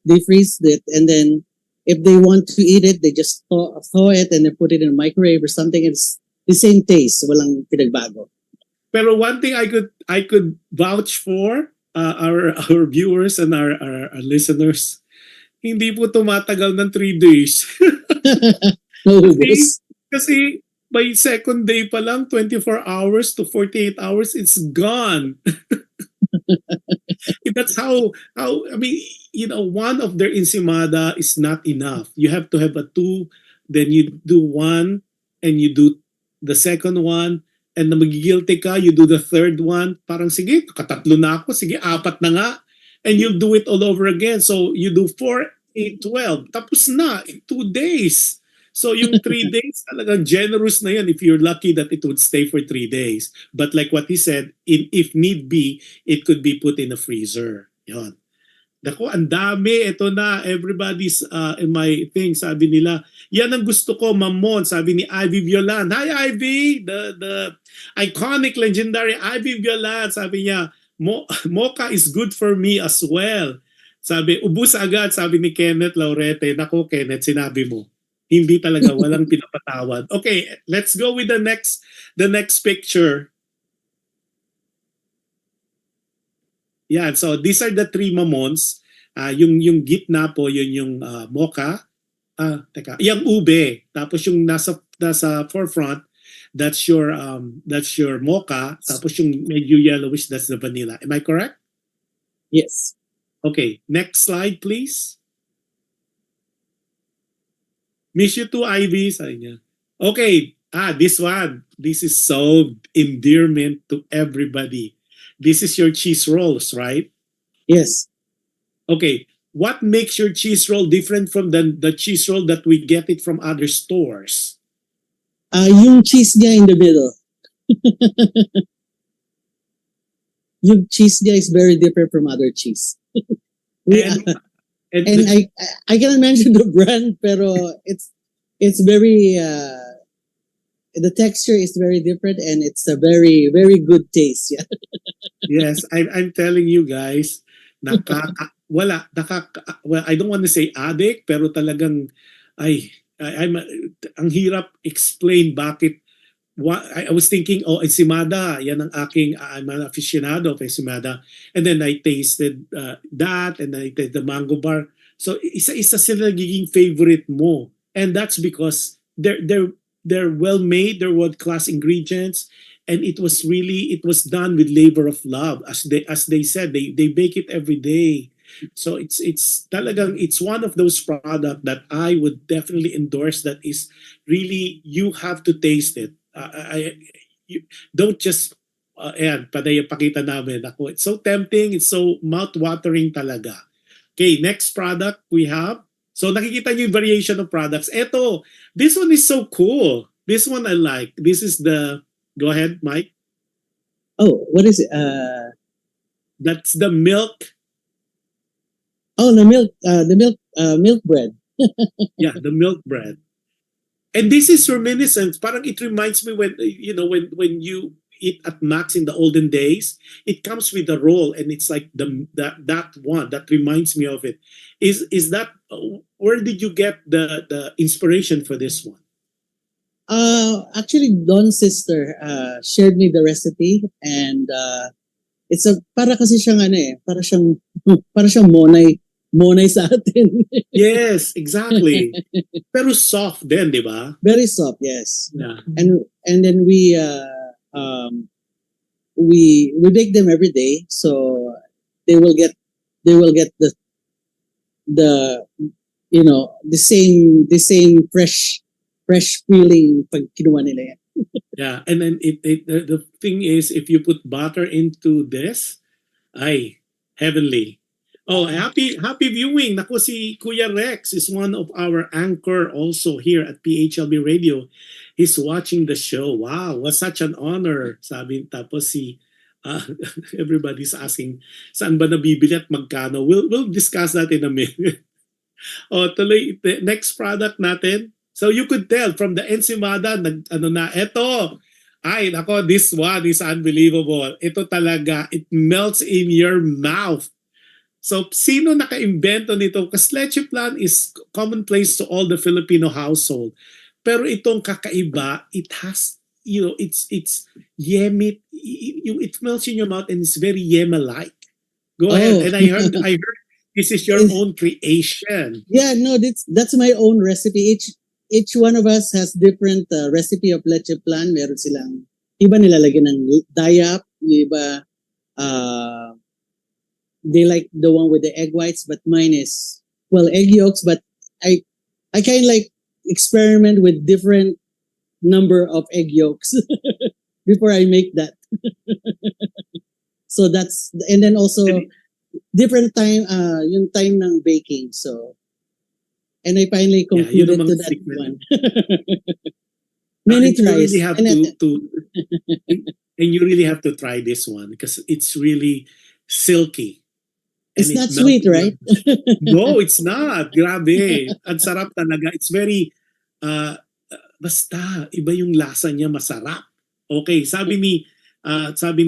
They freeze it, and then if they want to eat it, they just thaw it and then put it in a microwave or something. It's the same taste. Walang pinagbago. Pero one thing I could vouch for our viewers and our listeners, hindi po tumatagal ng 3 days. Naubos. Kasi by second day pa lang, 24 hours to 48 hours, it's gone. That's how I mean, one of their ensimada is not enough. You have to have a 2, then you do 1, and you do the second one, and na magigilty ka, you do the third one. Parang sige, katatlo na ako, sige, 4 na nga. And you'll do it all over again. So you do 4, 8, 12. Tapos na, in 2 days. So yung 3 days, talagang generous na yan if you're lucky that it would stay for 3 days. But like what he said, if need be, it could be put in a freezer. Yon. Dako, ang dami. Ito na, everybody's in my thing. Sabi nila, yan ang gusto ko, Mamon. Sabi ni Ivy Violan. Hi, Ivy! The iconic, legendary Ivy Violan. Sabi niya, Mocha is good for me as well. Sabi, ubus agad, sabi ni Kenneth Laurete. Nako, Kenneth, sinabi mo. Hindi talaga, walang pinapatawad. Okay, let's go with the next picture. Yan, so these are the 3 mamons. Yung gitna po, yun yung mocha. Yung ube. Tapos yung nasa forefront, that's your mocha. Tapos yung medyo yellowish, that's the vanilla. Am I correct? Yes. Okay, next slide please. Miss you too, Ivy, sabi niya. Okay, this one. This is so endearment to everybody. This is your cheese rolls, right? Yes. Okay, what makes your cheese roll different from the cheese roll that we get it from other stores? Yung cheese niya in the middle. Yung cheese niya is very different from other cheese. And I cannot mention the brand, pero it's very the texture is very different and it's a very, very good taste. Yeah. yes, I'm telling you guys, well, I don't want to say addict, pero talagang I'm ang hirap explain bakit. I was thinking, ensimada, yan ang aking, I'm an aficionado of ensimada. And then I tasted that, and I tasted the mango bar. So isa sila nagiging favorite mo. And that's because they're well made, they're world-class ingredients, and it was done with labor of love. As they said, they bake it every day. So it's talagang, it's one of those products that I would definitely endorse, that is really, you have to taste it. You don't just pakita namin ako. It's so tempting, it's so mouth-watering talaga. Okay, next product we have. So nakikita niyo yung variation of products. Eto, this one is so cool. This one I like. This is go ahead, Mike. Oh, what is it? That's the milk. Oh, the milk bread. Yeah, the milk bread. And this is reminiscent. Parang it reminds me when you eat at Max in the olden days, it comes with a roll, and it's like that one that reminds me of it. Is that where did you get the inspiration for this one? Actually, Don's sister shared me the recipe, and it's para kasi siyang para siyang monay sa atin. Yes, exactly. Pero soft din, di ba? Very soft, yes. Yeah. And then we bake them every day, so they will get the same fresh feeling pag kinuha nila yan. Yeah, and then the thing is, if you put butter into this, heavenly. Oh, happy viewing. Naku, si Kuya Rex is one of our anchor also here at PHLV Radio. He's watching the show. Wow, was such an honor. Sabi, tapos everybody's asking, saan ba nabibili at magkano? We'll discuss that in a minute. Tuloy, the next product natin. So you could tell from the ensimada, eto. Nako, this one is unbelievable. Ito talaga, it melts in your mouth. So, sino naka-invento nito? Kasi leche flan is commonplace to all the Filipino household. Pero itong kakaiba, it has, it's yummy. It melts in your mouth and it's very yema-like. Go ahead. Oh. And I heard this is your own creation. Yeah, no, that's my own recipe. Each one of us has different recipe of leche flan. Meron silang iba nilalagyan ng dayap, yung iba they like the one with the egg whites, but mine is egg yolks. But I kind of like experiment with different number of egg yolks before I make that. So that's, and then also different time, yung time ng baking. So, and I finally concluded yun to ang that secret. one. Many And you tries. really have And and you really have to try this one because it's really silky. it's And not it sweet, melts right? No, it's not. Grabe. Ang sarap talaga. It's very, basta, iba yung lasa niya, masarap. Okay, sabi ni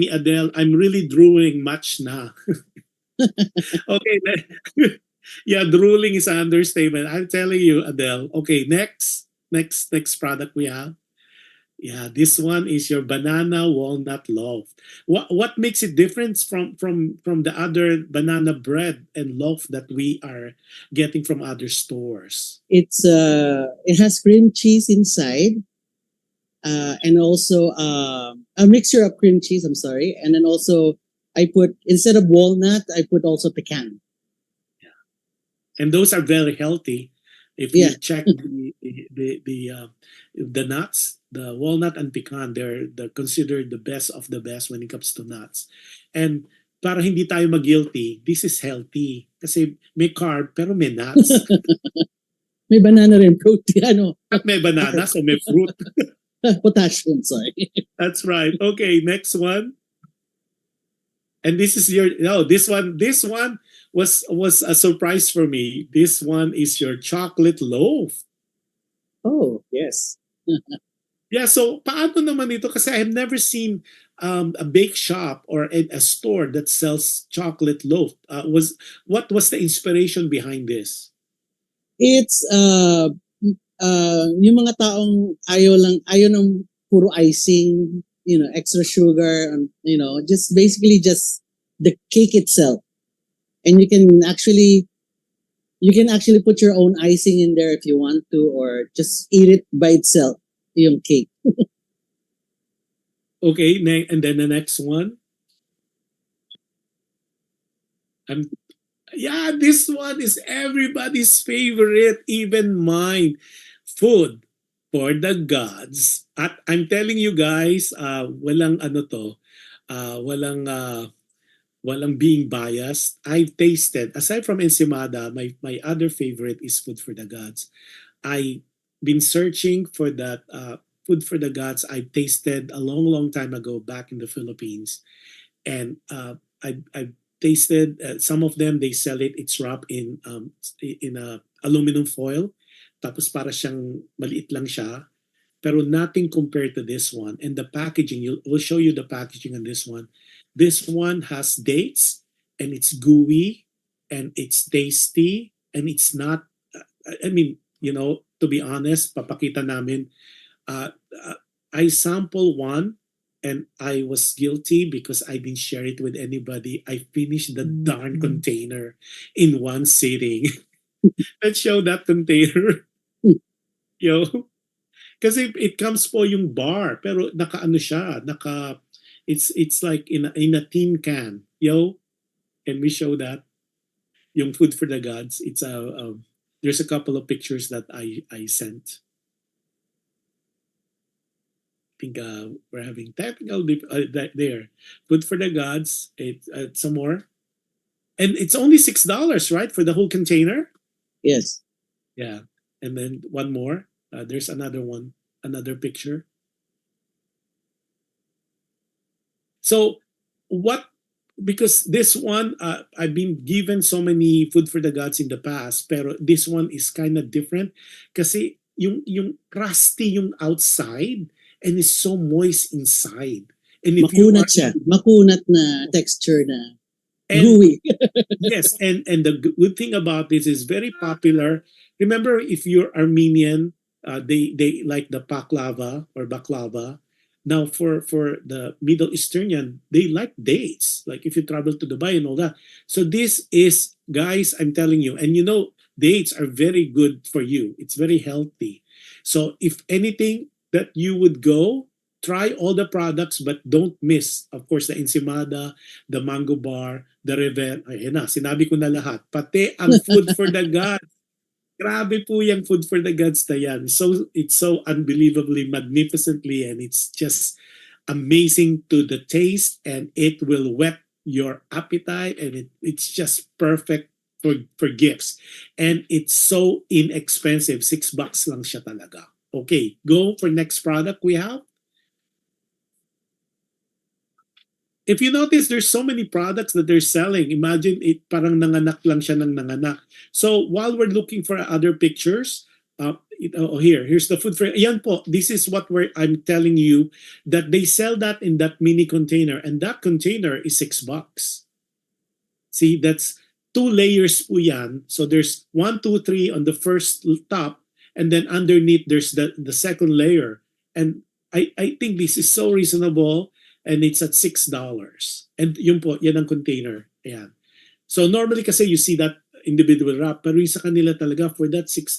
Adele, I'm really drooling much na. Okay, yeah, drooling is an understatement. I'm telling you, Adele. Okay, next product we have. Yeah, this one is your banana walnut loaf. What makes it different from the other banana bread and loaf that we are getting from other stores? It has cream cheese inside, and also a mixture of cream cheese. I'm sorry, and then also I put, instead of walnut, I put also pecan. And those are very healthy. If Yeah. you check the nuts, the walnut and pecan, they're considered the best of the best when it comes to nuts. And para hindi tayo mag-guilty, this is healthy kasi may carb pero may nuts. May banana rin, protein, ano, At may banana, so may fruit. potassium, sorry. That's right. Okay, next one. And this is this one was a surprise for me. This one is your chocolate loaf. Oh, yes. Yeah, so paano naman ito? Kasi I have never seen a bake shop or a store that sells chocolate loaf. What was the inspiration behind this? It's yung mga taong ayaw ng puro icing, extra sugar, and just basically just the cake itself. And you can actually put your own icing in there if you want to, or just eat it by itself, yung cake. Okay, and then the next one. This one is everybody's favorite, even mine. Food for the gods. At I'm telling you guys, walang walang being biased. I've tasted, aside from ensimada, my other favorite is food for the gods. I've been searching for that food for the gods. I tasted a long time ago back in the Philippines, and I tasted some of them. They sell it. It's wrapped in a aluminum foil. Tapos para siyang maliit lang siya. Pero nothing compared to this one. And the packaging, we'll show you the packaging on this one. This one has dates, and it's gooey, and it's tasty, and it's not, to be honest, papakita namin, I sample one, and I was guilty because I didn't share it with anybody. I finished the darn container in one sitting. Let's show that container. Yo. Kasi it comes po yung bar, pero siya, it's like in a tin can. Yo, can we show that? Yung food for the gods. It's there's a couple of pictures that I sent. I think we're having technical there. Food for the gods. Some more, and it's only $6, right, for the whole container? Yes. Yeah, and then one more. There's another one, another picture. So because this one, I've been given so many food for the gods in the past, pero this one is kind of different kasi yung crusty yung outside and it's so moist inside. And if Makunat siya. Makunat na texture na. And Gooey. yes, and the good thing about this is very popular. Remember, if you're Armenian, they like the baklava or baklava. Now, for the Middle Easternian, they like dates. Like if you travel to Dubai and all that. So this is, guys, I'm telling you, and you know, dates are very good for you. It's very healthy. So if anything that you would go, try all the products, but don't miss, of course, the ensimada, the mango bar, the revel. Ayun na, sinabi ko na lahat. Pati ang food for the gods. Grabe po yung food for the gods na yan. So, it's so unbelievably magnificently, and it's just amazing to the taste, and it will whet your appetite, and it's just perfect for gifts. And it's so inexpensive. $6 lang siya talaga. Okay, go for next product we have. If you notice, there's so many products that they're selling. Imagine it, parang nanganak lang siya ng nanganak. So while we're looking for other pictures, here's the food for. Ayan po, this is what I'm telling you, that they sell that in that mini container, and that container is $6. See, that's 2 layers po yan. So there's 1, 2, 3 on the first top, and then underneath there's the second layer. And I think this is so reasonable. And it's at $6. And yun po, yan ang container. Ayan. So normally kasi you see that individual wrap, pero yung sa kanila talaga for that $6.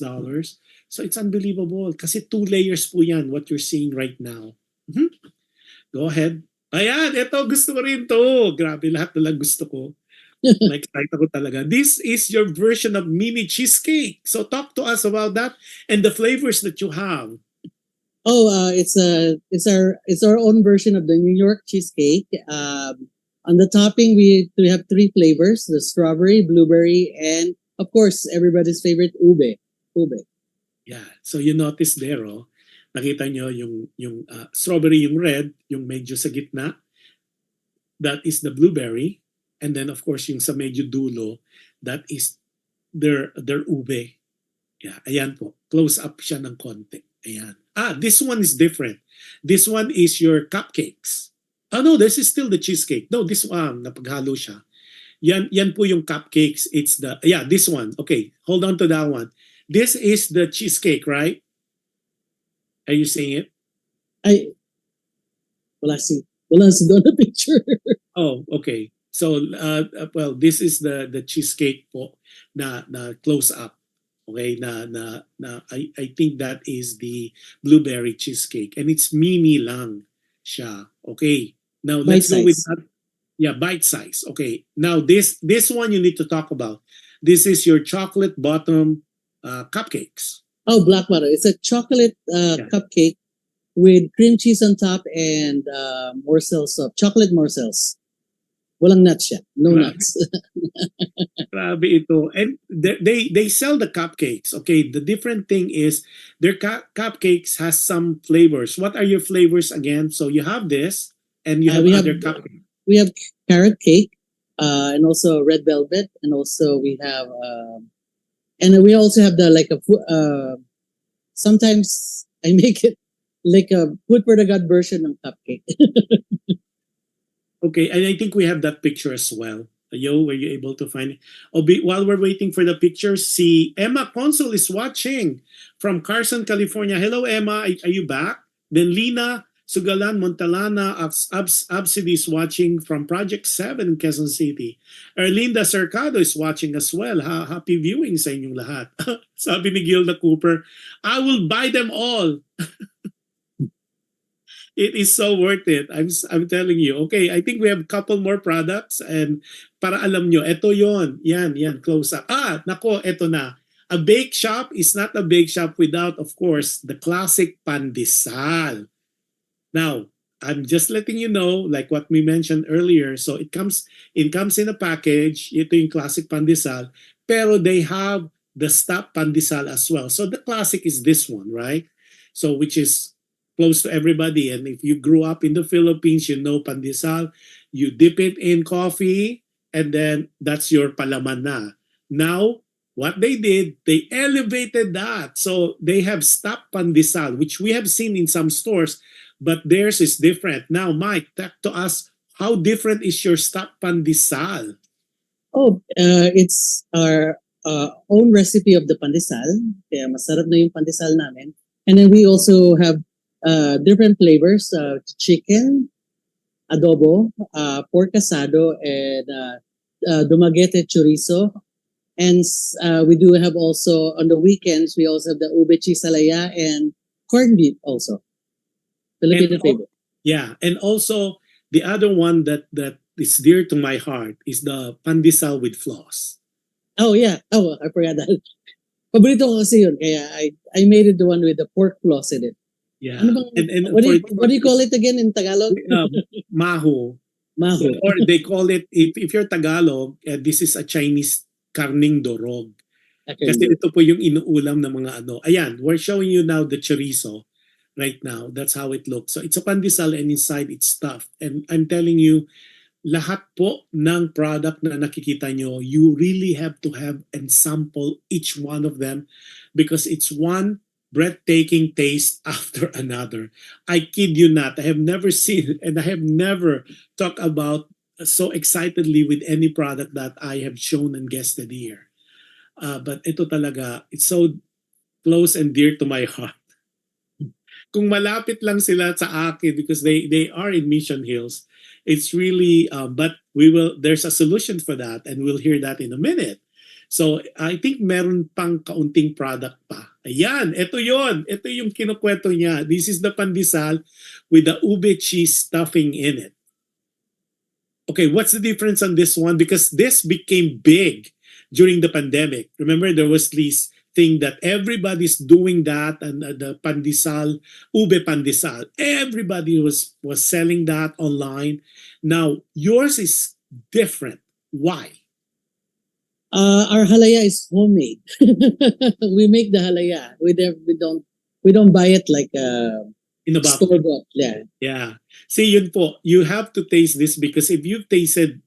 So it's unbelievable. Kasi 2 layers po yan, what you're seeing right now. Mhm. Go ahead. Ayan, eto gusto ko rin to. Grabe, lahat na lang gusto ko. Like ako talaga. This is your version of mini cheesecake. So talk to us about that and the flavors that you have. Oh, it's our own version of the New York cheesecake. On the topping, we have 3 flavors: the strawberry, blueberry, and of course everybody's favorite ube. Ube. Yeah. So you notice there, oh, nakita nyo yung strawberry, yung red, yung medyo sa gitna. That is the blueberry, and then of course yung sa medyo dulo, that is their ube. Yeah, ayan po. Close up siya ng konti. Ayan. This one is different. This one is your cupcakes. Oh no, this is still the cheesecake. No, this one, napaghalo siya. Yan po yung cupcakes. It's the, this one. Okay, hold on to that one. This is the cheesecake, right? Are you seeing it? Wala si doon na picture. Oh, okay. So, well, this is the cheesecake po na close up. Okay, I think that is the blueberry cheesecake, and it's mini lang siya. Okay, now let's go with that. Yeah, bite size. Okay, now this one you need to talk about. This is your chocolate bottom cupcakes. Oh, black butter. It's a chocolate cupcake with cream cheese on top and morsels of chocolate morsels. Walang nuts siya. No nuts. Grabe ito. And they sell the cupcakes. Okay, the different thing is their cupcakes has some flavors. What are your flavors again? So you have this and you have other cupcakes. We have carrot cake and also red velvet, and also we have and we also have the sometimes I make it like a food for the god version of cupcake. Okay, and I think we have that picture as well. Yo, were you able to find it? While we're waiting for the picture, see Emma Consul is watching from Carson, California. Hello, Emma. Are you back? Then Lina Sugalan Montalana Absidi is watching from Project 7 in Quezon City. Erlinda Cercado is watching as well. Happy viewing sa inyong lahat. Sabi ni Gilda Cooper, I will buy them all. It is so worth it. I'm telling you. Okay, I think we have a couple more products, and para alam nyo, eto yon. Yan, close up. Nako, eto na. A bake shop is not a bake shop without, of course, the classic pandesal. Now, I'm just letting you know, like what we mentioned earlier. So it comes in a package. Ito yung classic pandesal, pero they have the stuffed pandesal as well. So the classic is this one, right? So which is close to everybody. And if you grew up in the Philippines, you know pandesal. You dip it in coffee, and then that's your palaman na. Now, what they did, they elevated that. So they have stuffed pandesal, which we have seen in some stores, but theirs is different. Now, Mike, talk to us, how different is your stuffed pandesal? It's our own recipe of the pandesal. Kaya masarap na yung pandesal namin. And then we also have different flavors, chicken, adobo, pork asado, and dumaguete chorizo. And we do have also, on the weekends, we also have the ube chisalaya and corned beef also. Filipino And favorite. Yeah, and also the other one that is dear to my heart is the pandesal with floss. Oh, yeah. Oh, I forgot that. Paborito ko kasi yun. Kaya I made it the one with the pork floss in it. Yeah, Ano bang, and what do you call it again in Tagalog? maho, Maho. or they call it, if you're Tagalog, this is a Chinese karning dorog. Okay. Kasi ito po yung inuulam ng mga ano. Ayan, we're showing you now the chorizo right now. That's how it looks. So it's a pandesal and inside it's stuffed. And I'm telling you, lahat po ng product na nakikita nyo, you really have to have and sample each one of them because it's one breathtaking taste after another. I kid you not. I have never seen and I have never talked about so excitedly with any product that I have shown and guested here. But ito talaga, it's so close and dear to my heart. Kung malapit lang sila sa akin because they are in Mission Hills, it's really, but there's a solution for that and we'll hear that in a minute. So I think meron pang kaunting product pa. Ayan, ito yon. Ito yung kinukwento niya. This is the pandesal with the ube cheese stuffing in it. Okay, what's the difference on this one? Because this became big during the pandemic. Remember, there was this thing that everybody's doing that, and the pandesal, ube pandesal. Everybody was selling that online. Now, yours is different. Why? Our halaya is homemade. We make the halaya. We don't buy it like In a box. store bought. Yeah. Yeah. See, yun po, you have to taste this because if you've tasted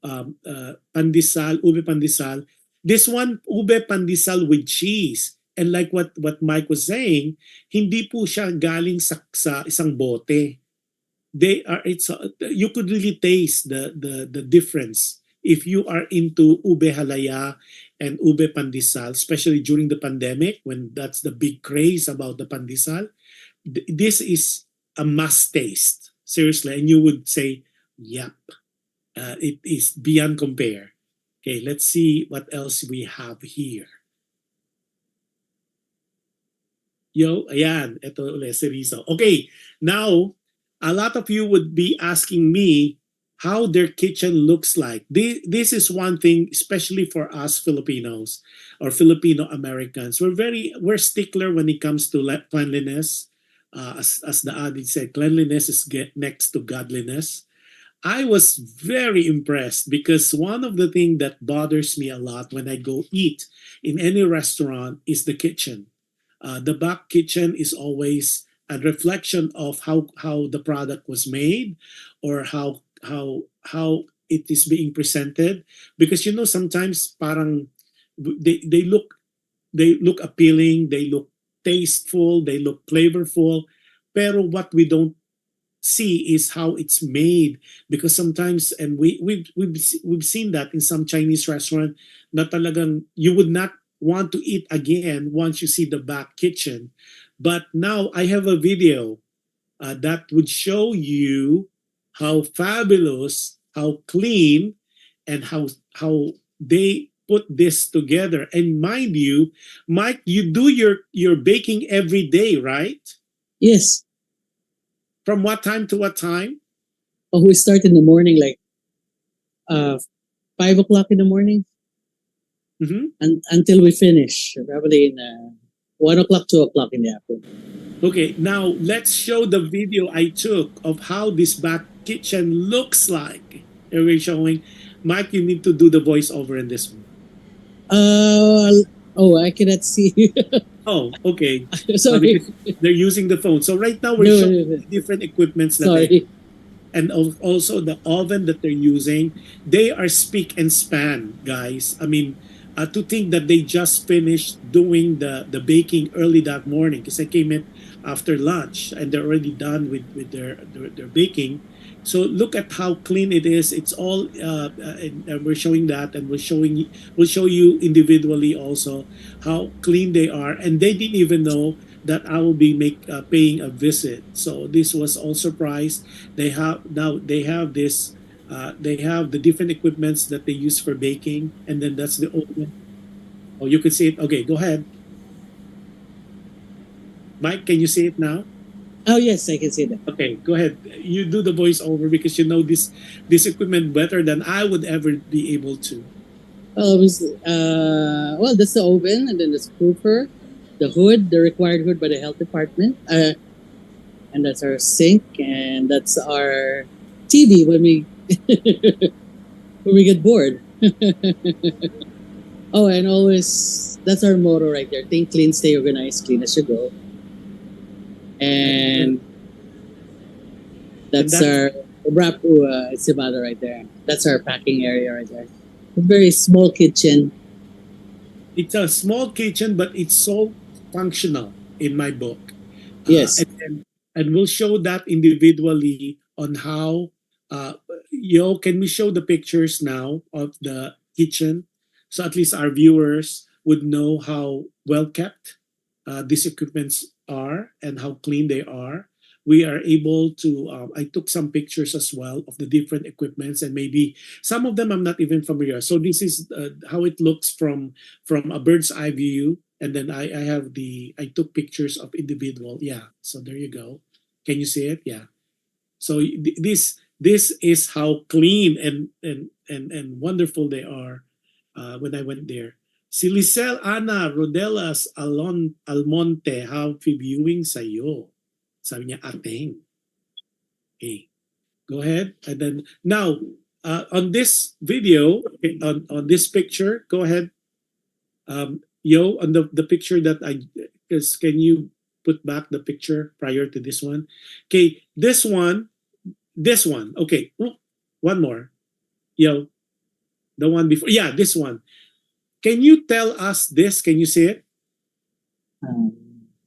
pandesal, ube pandesal, this one, ube pandesal with cheese. And like what Mike was saying, hindi po siya galing sa isang bote. You could really taste the difference if you are into ube halaya and ube pandesal, especially during the pandemic when that's the big craze about the pandesal. This is a must taste, seriously, and you would say, yep, it is beyond compare. Okay, let's see what else we have here. Yo, ayan, ito ulit si Rizzo. Okay, now, a lot of you would be asking me how their kitchen looks like. This is one thing, especially for us Filipinos or Filipino Americans. We're stickler when it comes to cleanliness. As the adage said, cleanliness is next to godliness. I was very impressed because one of the things that bothers me a lot when I go eat in any restaurant is the kitchen. The back kitchen is always a reflection of how the product was made or how it is being presented, because sometimes parang they look appealing, they look tasteful, they look flavorful, pero what we don't see is how it's made, because sometimes, and we've seen that in some Chinese restaurant, na talagang you would not want to eat again once you see the back kitchen. But now I have a video that would show you how fabulous, how clean, and how they put this together. And mind you, Mike, you do your baking every day, right? Yes. From what time to what time? Oh, we start in the morning, like 5 o'clock in the morning, and until we finish, probably in 1 o'clock, 2 o'clock in the afternoon. Okay, now let's show the video I took of how this back kitchen looks like. Here we're showing. Mike, you need to do the voiceover in this one. I cannot see. Oh, okay. Sorry. Because they're using the phone. So right now we're No, showing no, no. different equipments that Sorry. and also the oven that they're using. They are speak and span, guys. I mean, to think that they just finished doing the baking early that morning, because I came in after lunch and they're already done with their baking. So look at how clean it is. It's all, and we're showing that, and we'll show you individually also how clean they are. And they didn't even know that I will be paying a visit. So this was all surprise. They have this. They have the different equipments that they use for baking, and then that's the oven. Oh, you can see it. Okay, go ahead, Mike. Can you see it now? Oh yes, I can see that. Okay, go ahead. You do the voiceover because you know this equipment better than I would ever be able to. Well, that's the oven, and then the scooper, the hood, the required hood by the health department, and that's our sink, and that's our TV when we when we get bored. Oh, and always that's our motto right there: think clean, stay organized, clean as you go. And that's our wrap enchilada right there. That's our packing area right there. A very small kitchen. It's a small kitchen, but it's so functional in my book. Yes. And we'll show that individually on how. Can we show the pictures now of the kitchen, so at least our viewers would know how well kept these equipments are and how clean they are. We are able to. I took some pictures as well of the different equipments, and maybe some of them I'm not even familiar. So this is how it looks from a bird's eye view, and then I took pictures of individual. Yeah, so there you go. Can you see it? Yeah. So this is how clean and wonderful they are when I went there. Si Lisel Ana Rodelas Almonte, happy viewing sa'yo. Sabi niya, ating. Okay, go ahead. And then, now, on this video, on this picture, go ahead. On the picture that can you put back the picture prior to this one? Okay, this one. Okay, one more. The one before. Yeah, this one. Can you tell us this? Can you see it?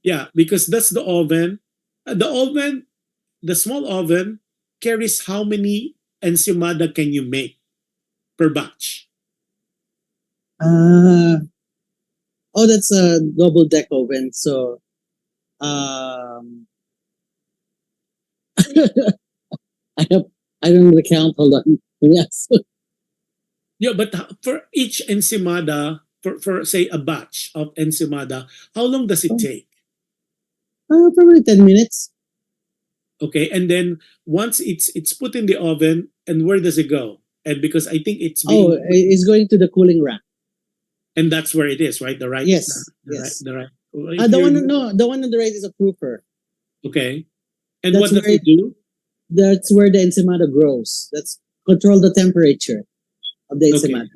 Yeah, because that's the oven. The small oven carries how many ensimada can you make per batch? That's a double deck oven. So, I don't know the count. Hold on. Yes. Yeah, but for each ensimada, for say a batch of ensimada, how long does it take? Probably 10 minutes. Okay, and then once it's put in the oven, and where does it go? And because I think it's being, It's going to the cooling rack. and that's where it is, right? The right. Yes. The Yes. right. The one on the right is a proofer. Okay, and That's what does where it do? That's where the ensimada grows. That's control the temperature of the Okay. ensimada.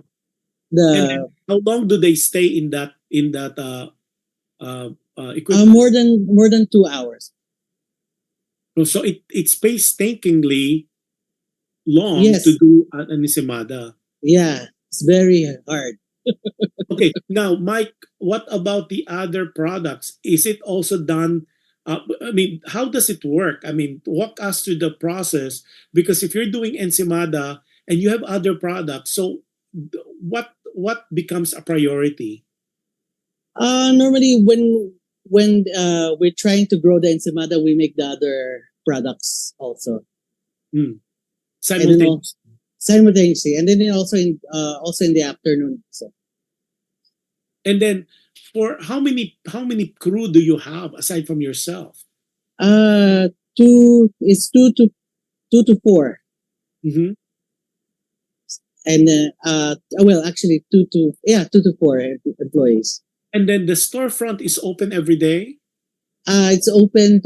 And then how long do they stay in that equipment? More than 2 hours. So it's painstakingly long Yes. to do an ensimada. Yeah, it's very hard. Okay, now Mike, what about the other products? Is it also done? I mean, how does it work? I mean, walk us through the process, because if you're doing ensimada and you have other products, so what becomes a priority? Normally, when we're trying to grow the ensimada, we make the other products also simultaneously, and then also in the afternoon. So. And then, for how many crew do you have aside from yourself? Two to four, Mm-hmm. and actually 2 to 4 employees. And then the storefront is open every day? It's open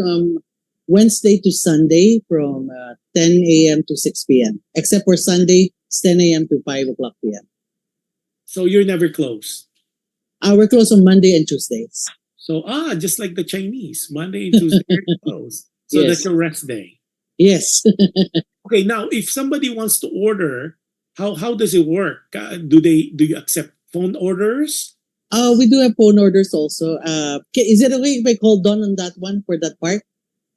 Wednesday to Sunday from 10 a.m. to 6 p.m. Except for Sunday, it's 10 a.m. to 5 o'clock p.m. So you're never closed? We're closed on Monday and Tuesdays. So, just like the Chinese, Monday and Tuesday are closed. So Yes. that's your rest day. Yes. Okay, now if somebody wants to order, how does it work? Do you accept phone orders? We do have phone orders also. Is it okay if I call Don on that one for that part?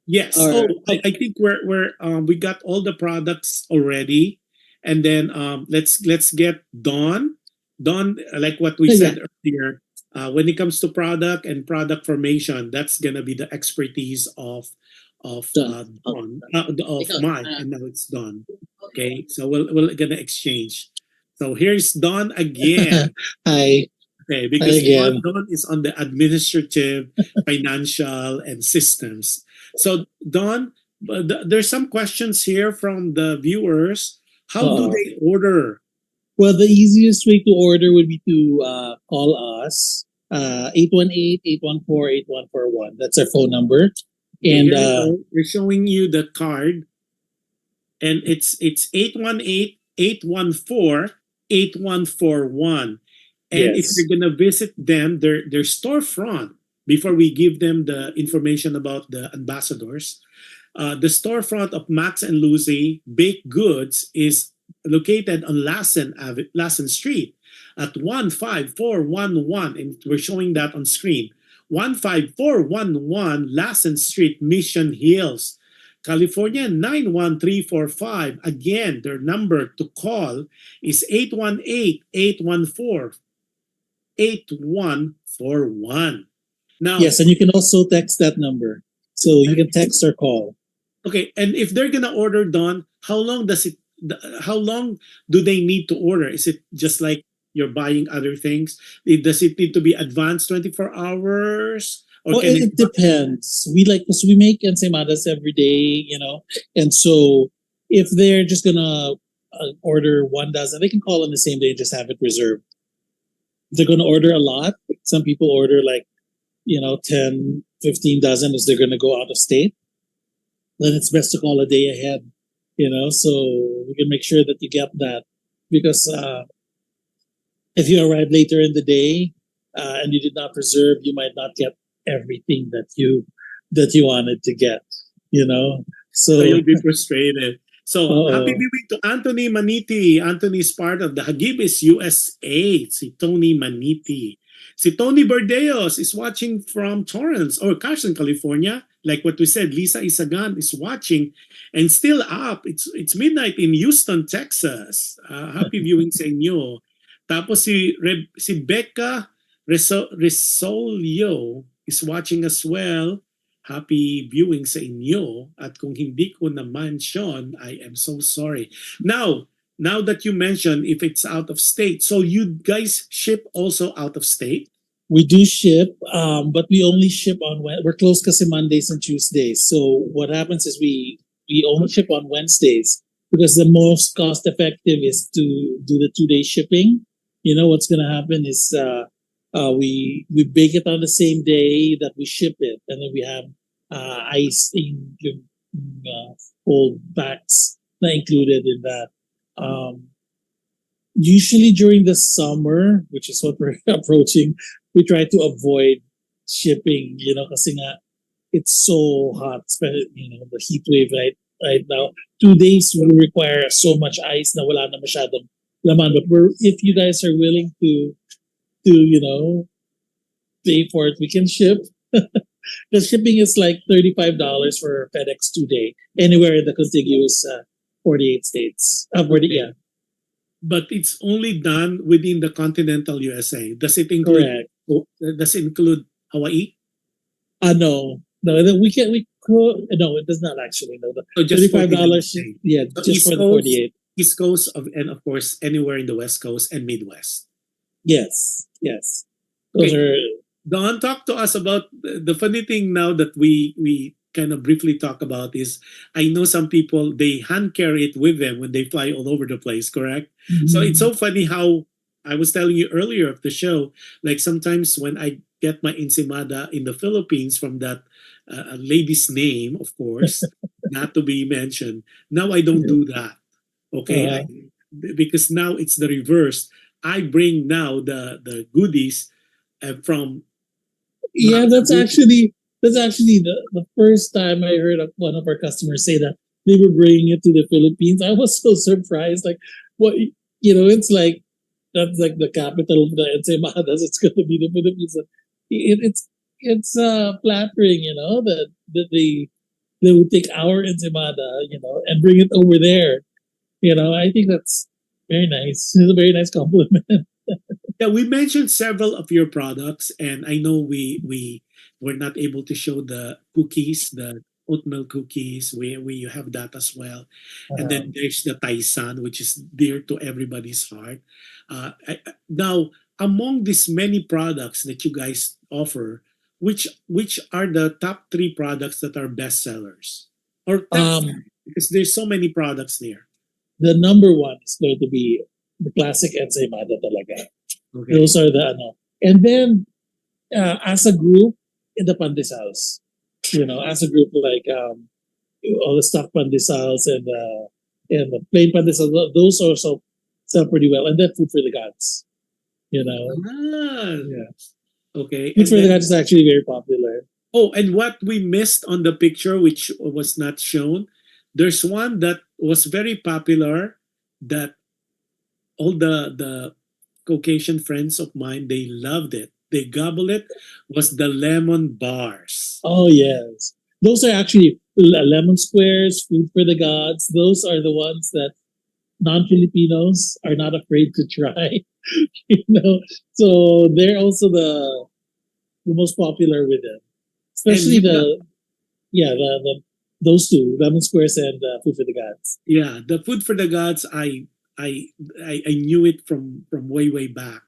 Yes. Or Oh, I think we got all the products already, and then let's get Dawn. Dawn, like what we yeah, said earlier, when it comes to product and product formation, that's gonna be the expertise of done. Dawn, of Mike, and now it's Dawn. Okay, so we're gonna exchange. So here's Dawn again. Hi. Okay, Hi because again. Dawn is on the administrative, financial, and systems. So Dawn, there's some questions here from the viewers. How do Uh-oh. they order? Well, the easiest way to order would be to call us 818-814-8141. That's our phone number. Okay, And here we go. We're showing you the card, and it's 818-814-8141. And if yes. you're gonna visit them, their storefront, before we give them the information about the ambassadors, the storefront of Max and Lucy Baked Goods is located on Lassen Street at 15411, and we're showing that on screen. 15411 Lassen Street, Mission Hills, California 91345. Again, their number to call is 818-814-8141. Now, Yes, and you can also text that number. So you can text or call. okay, and if they're gonna order, Don, how long do they need to order? Is it just like you're buying other things? Does it need to be advanced 24 hours? Or Well, can it depends. We like because we make ensaimadas every day, and so if they're just gonna order 1 dozen, they can call on the same day and just have it reserved. If they're gonna order a lot, some people order like 10, 15 dozen as they're gonna go out of state. Then it's best to call a day ahead, so we can make sure that you get that because if you arrive later in the day and you did not reserve, you might not get everything that you wanted to get. so So you'll be frustrated. So happy uh-oh. viewing to Anthony Maniti. Anthony is part of the Hagibis USA. Si Tony Maniti. Si Tony Berdeos is watching from Torrance or Carson, California. Like what we said, Lisa Isagan is watching and still up. It's midnight in Houston, Texas. Happy viewing sa inyo. Tapos si Becca Resolio is watching as well. Happy viewing sa inyo. At kung hindi ko na-mention, I am so sorry. Now that you mentioned if it's out of state, so you guys ship also out of state? We do ship, but we only ship on we're closed kasi Mondays and Tuesdays. So what happens is we only ship on Wednesdays because the most cost effective is to do the 2-day shipping. What's gonna happen is we bake it on the same day that we ship it, and then we have ice in old bags not included in that. Usually during the summer, which is what we're approaching, we try to avoid shipping, kasi nga it's so hot, especially, the heat wave right now. 2 days will require so much ice na wala na masyadong laman. But if you guys are willing to pay for it, we can ship. The shipping is like $35 for FedEx 2-day, anywhere in the contiguous 48 states. 40, yeah. But it's only done within the continental USA. Does it include? Correct. Does it include Hawaii? No, we can. We could. No, it does not actually. No, the So just $35. $49. Yeah, So just East for the Coast, 48. East Coast and of course anywhere in the West Coast and Midwest. Yes. Those Okay. are. Don, talk to us about the funny thing now that we kind of briefly talk about is I know some people they hand carry it with them when they fly all over the place, correct? So it's so funny how I was telling you earlier of the show, like sometimes when I get my ensaymada in the Philippines from that lady's name, of course, not to be mentioned. Now I don't do that. Okay, Uh, because now it's the reverse. I bring now the goodies from yeah, Max. that's actually the first time I heard of one of our customers say that they were bringing it to the Philippines. I was so surprised. Like, what it's like that's like the capital of the ensaimadas. It's going to be the Philippines. It's flattering, that they would take our ensaymada, and bring it over there. I think that's very nice. It's a very nice compliment. Yeah, we mentioned several of your products, and I know we were not able to show the cookies, the oat milk cookies. We have that as well, and then there's the Taisan, which is dear to everybody's heart. Now, among these many products that you guys offer, which are the top three products that are best sellers, or top Um, five? Because there's so many products there. the number one is going to be the classic ensaymada talaga. Okay. Those are the And then as a group in the pandesals, as a group like all the stuffed pandesals and the plain pandesals, those also sell pretty well. And then food for the gods, Ah, Yeah. okay. Food And for the then, gods is actually very popular. oh, and what we missed on the picture, which was not shown, there's one that was very popular that all the Caucasian friends of mine, they loved it. They gobble it, was the lemon bars. Oh yes, those are actually lemon squares, food for the gods. Those are the ones that non-Filipinos are not afraid to try. you know, so they're also the most popular with them, And especially the those two, lemon squares and food for the gods. yeah, the food for the gods, I knew it from way back.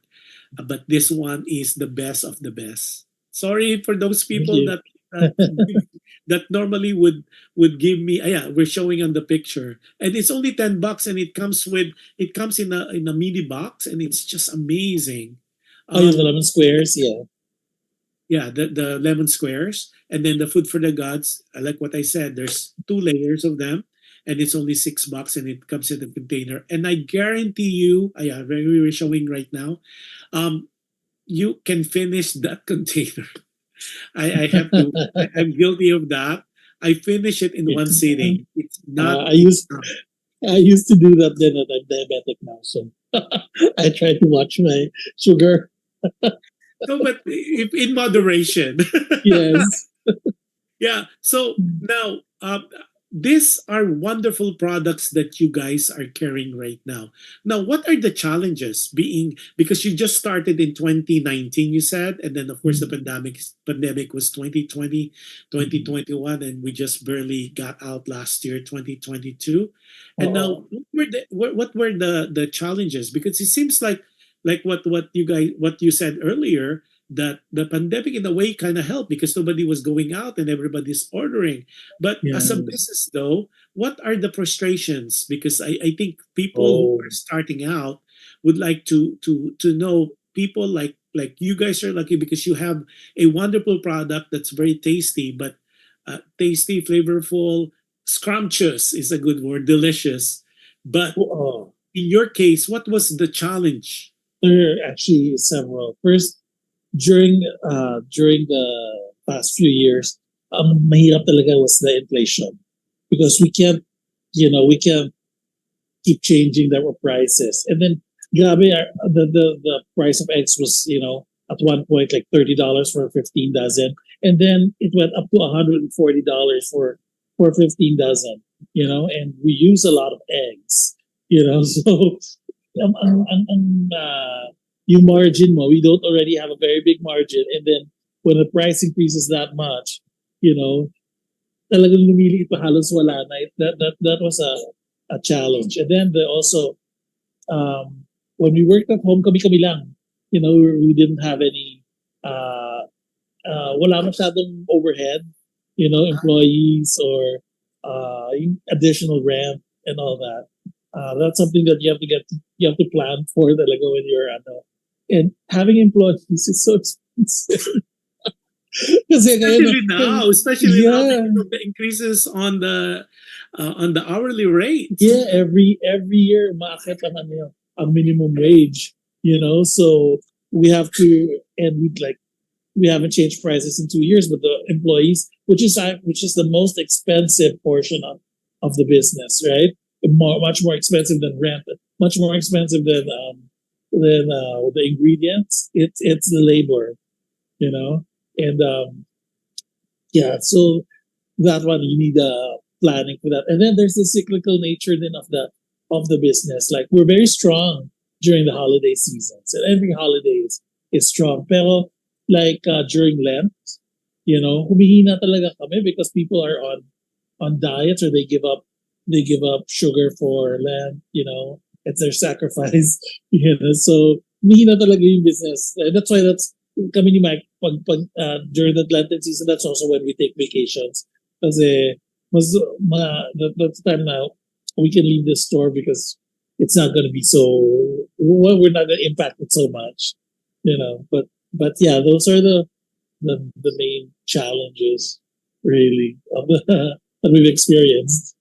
But this one is the best of the best. Sorry for those Thank people you. that that normally would give me. Yeah, we're showing on the picture, and it's only $10, and it comes in a mini box, and it's just amazing. Oh yeah, the Um, lemon squares. Yeah. yeah, the lemon squares, and then the food for the gods. I like what I said. There's two layers of them, and it's only $6, and it comes in a container. And I guarantee you, yeah, we're showing right now. You can finish that container. I have to. I'm guilty of that. I finish it in one sitting. It's not. I used I used to do that then, and I'm diabetic now, so I try to watch my sugar. No, but if in moderation. Yes. Yeah. So now, these are wonderful products that you guys are carrying right now. Now, what are the challenges being because you just started in 2019, you said, and then of course the pandemic was 2020, 2021, and we just barely got out last year, 2022. And now, Oo. what were the challenges? Because it seems like what you said earlier, that the pandemic in a way kind of helped because nobody was going out and everybody's ordering. But as a Yes. business though, what are the frustrations? Because I think people who Oh. are starting out would like to know people like you guys are lucky because you have a wonderful product that's very tasty, but tasty, flavorful, scrumptious is a good word, delicious. But Oo. in your case, what was the challenge? There are actually several. First, during the past few years, mahirap talaga was the inflation because we can't keep changing their prices. And then, grabe, the price of eggs was at one point like $30 for 15 dozen, and then it went up to $140 for 15 dozen. And we use a lot of eggs. So yung margin mo, we don't already have a very big margin. And then when the price increases that much, talagang lumiliit pa halos wala na. That was a challenge. And then also, when we worked at home, kami-kami lang. We didn't have any, wala masyadong overhead, employees or yung additional rent and all that. That's something that you have to plan for talaga when you're and having employees is so expensive. Kasi Especially now yeah, because of the increases on the hourly rate. yeah, every year maakyat ang minimum wage, so we have to, and we haven't changed prices in 2 years, but the employees, which is the most expensive portion of the business, right? Much more expensive than rent, much more expensive than the ingredients. It's the labor, and yeah. So that one you need planning for that. And then there's the cyclical nature then of the business. Like we're very strong during the holiday seasons, and every holiday is strong. Pero like during Lent, humihina talaga kami because people are on diets or they give up sugar for Lent. It's their sacrifice. So humihina talaga yung business. And that's kami ni Mike during the Lenten season. That's also when we take vacations. Kasi that's the time now we can leave the store because it's not going to be so. We're not going to impact it so much, But yeah, those are the main challenges really that we've experienced.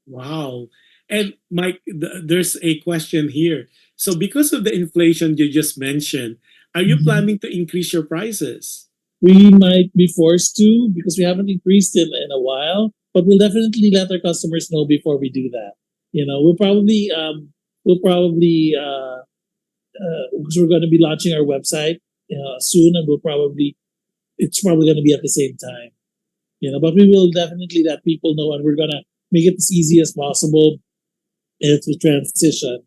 Wow. And Mike, there's a question here. So because of the inflation you just mentioned, are you Mhm. planning to increase your prices? We might be forced to because we haven't increased it in a while, but we'll definitely let our customers know before we do that. Because we're going to be launching our website soon, and it's probably going to be at the same time. But we will definitely let people know, and we're going to make it as easy as possible to transition.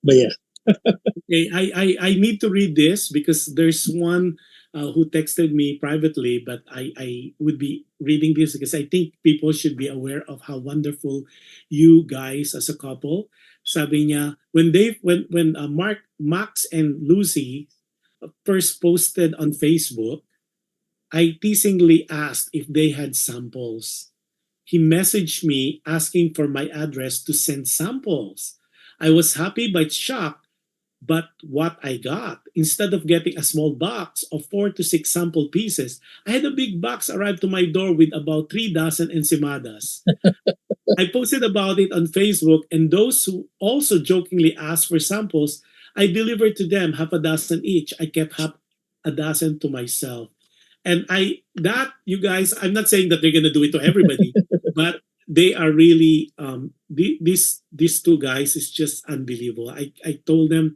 But yeah. Okay, I need to read this because there's one who texted me privately, but I would be reading this because I think people should be aware of how wonderful you guys as a couple. Sabi niya, when Max and Lucy first posted on Facebook, I teasingly asked if they had samples. He messaged me asking for my address to send samples. I was happy but shocked but what I got, instead of getting a small box of 4 to 6 sample pieces, I had a big box arrive to my door with about 3 dozen encimadas. I posted about it on Facebook, and those who also jokingly asked for samples, I delivered to them half a dozen each. I kept half a dozen to myself. And you guys, I'm not saying that they're gonna do it to everybody, but they are really these two guys is just unbelievable. I told them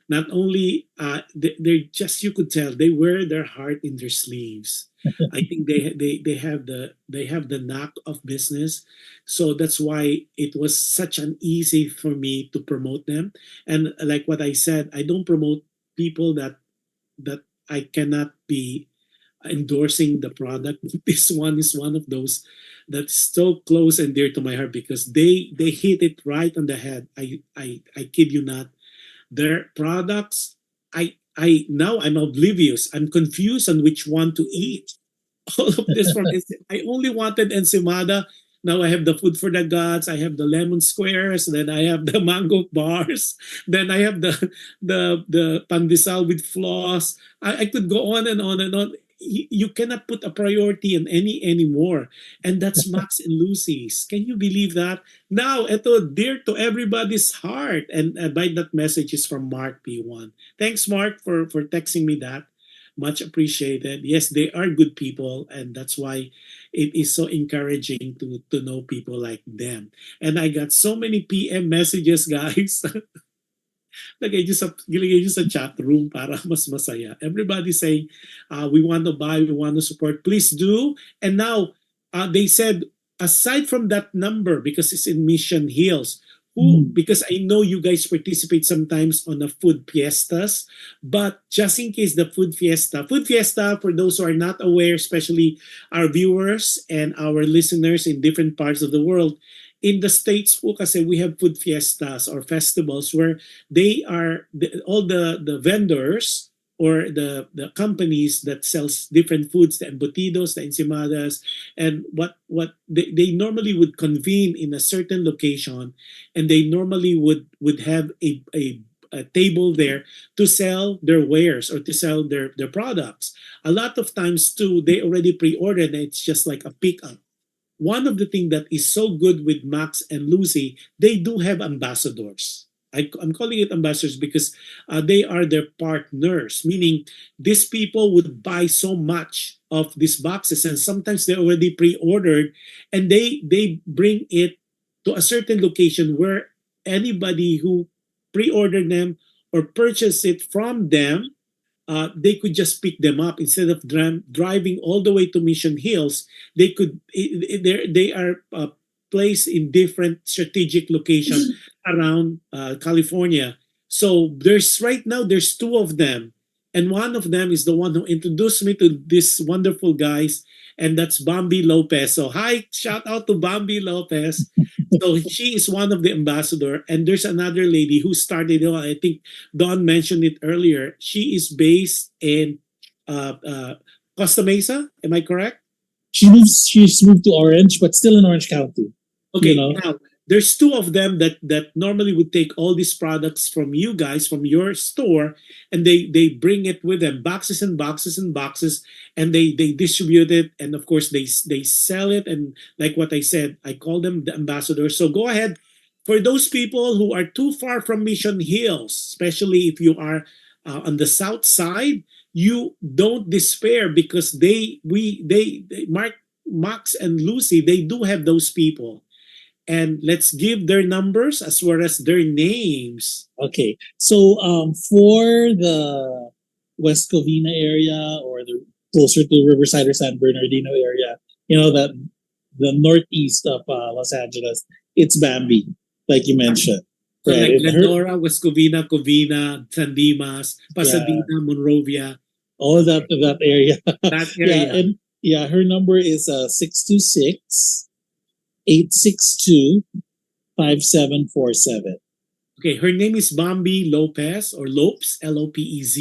not only they're just, you could tell they wear their heart in their sleeves. I think they have the knack of business, so that's why it was such an easy for me to promote them. And like what I said, I don't promote people that I cannot be endorsing the product. This one is one of those that's so close and dear to my heart because they hit it right on the head. I kid you not. Their products, I now I'm oblivious. I'm confused on which one to eat. All of this from I only wanted ensimada. Now I have the food for the gods. I have the lemon squares. Then I have the mango bars. Then I have the pandesal with floss. I could go on and on and on. You cannot put a priority in any anymore, and that's Max and Lucy's. Can you believe that? Now, ito dear to everybody's heart, and by that message is from Mark P1. Thanks, Mark, for texting me that. Much appreciated. Yes, they are good people, and that's why it is so encouraging to know people like them. And I got so many PM messages, guys. Gilagay nyo sa chat room para mas masaya. Everybody saying, we want to buy, we want to support. Please do. And now, they said, aside from that number, because it's in Mission Hills, because I know you guys participate sometimes on the food fiestas, but just in case the food fiesta, for those who are not aware, especially our viewers and our listeners in different parts of the world, in the States po kasi we have food fiestas or festivals where all the vendors or the companies that sells different foods, the embutidos, the encimadas, and what they normally would convene in a certain location, and they normally would have a table there to sell their wares or to sell their products. A lot of times too, they already pre-ordered and it's just like a pickup. One of the things that is so good with Max and Lucy, they do have ambassadors. I'm calling it ambassadors because they are their partners, meaning these people would buy so much of these boxes and sometimes they already pre-ordered and they bring it to a certain location where anybody who pre-ordered them or purchased it from them they could just pick them up instead of driving all the way to Mission Hills. They could they are placed in different strategic locations around California. So there's two of them, and one of them is the one who introduced me to these wonderful guys, and that's Bambi Lopez. So hi, shout out to Bambi Lopez. So she is one of the ambassador, and there's another lady who started. I think Don mentioned it earlier. She is based in Costa Mesa. Am I correct? She's moved to Orange, but still in Orange County. Okay. You know? Now there's two of them that normally would take all these products from you guys from your store, and they bring it with them, boxes and boxes and boxes, and they distribute it, and of course they sell it. And like what I said, I call them the ambassadors. So go ahead, for those people who are too far from Mission Hills, especially if you are on the south side, you don't despair, because they Max and Lucy, they do have those people. And let's give their numbers as well as their names. Okay. So for the West Covina area, or the closer to Riverside or San Bernardino area, that the northeast of Los Angeles, it's Bambi, like you mentioned. So Right. like Glendora, West Covina, Covina, San Dimas, Pasadena, Monrovia, All that area. that area. Her number is 626-862-5747. Okay, her name is Bambi Lopez, or Lopes, Lopez.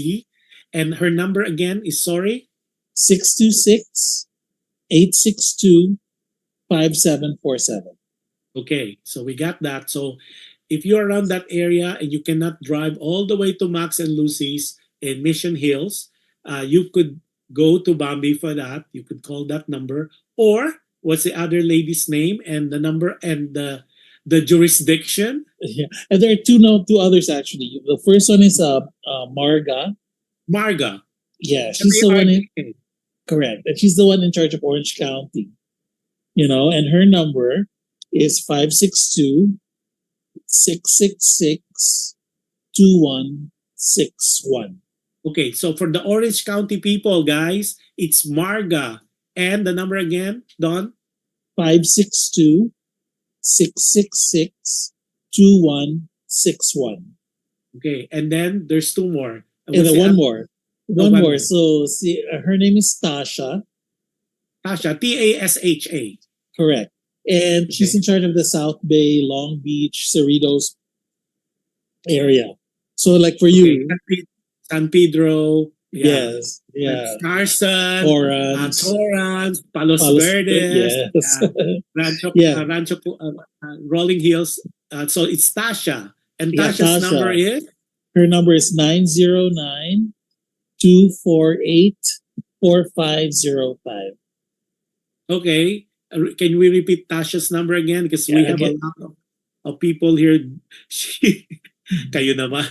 And her number again is, sorry? 626-862-5747. Okay, so we got that. So if you're around that area and you cannot drive all the way to Max and Lucy's in Mission Hills, you could go to Bambi for that. You could call that number. Or what's the other lady's name and the number and the jurisdiction? Yeah. And there are two others actually. The first one is Marga. Marga. Yeah, she's the one M-A-R-G-A. correct. And she's the one in charge of Orange County. And her number is 562-666-2161. Okay, so for the Orange County people, guys, it's Marga. And the number again, Don? 562-666-2161. Okay, and then there's two more. And What's then the one other- more. Oh, One one more. more. So her name is Tasha. Tasha, Tasha. Correct. And she's Okay. in charge of the South Bay, Long Beach, Cerritos area. So like for you, San Pedro, yes, yeah. Carson, Torrance, Torrance, Palos Palos- Verdes, yes. Rancho, Yeah. Rolling Hills. So it's Tasha. And Yeah, Tasha's Tasha. number is? Her number is 909-248-4505. Okay. Can we repeat Tasha's number again? Because we Yeah, have again. a lot of people here. Kayo naman.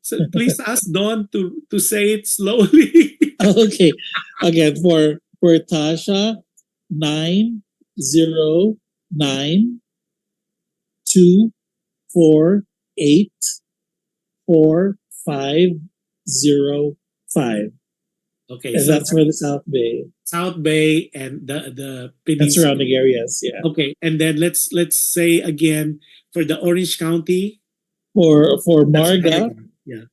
So please ask Don to say it slowly. Okay. Again, for Tasha, 909-248-4505. Okay. And So that's for the South Bay South Bay and the and peninsula. surrounding areas. Yeah. Okay, and then let's say again for the Orange County. For That's Marga, Marga. Yeah.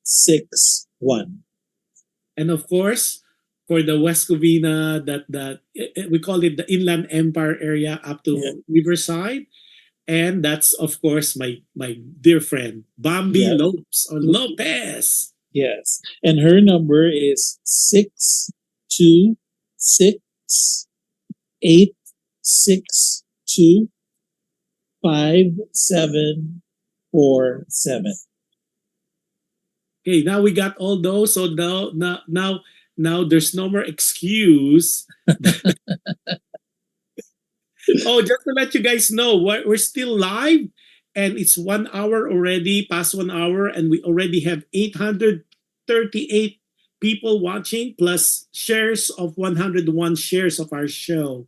562-666-2161. And of course, for the West Covina, we call it the Inland Empire area up to Yeah. Riverside, and that's of course my dear friend Bambi Yeah. Lopes or Lopez. Yes. And her number is 626-862-5747. Okay, now we got all those. So now there's no more excuse. Oh, just to let you guys know, we're still live, and it's 1 hour already, past 1 hour, and we already have 838 people watching plus shares of 101 shares of our show.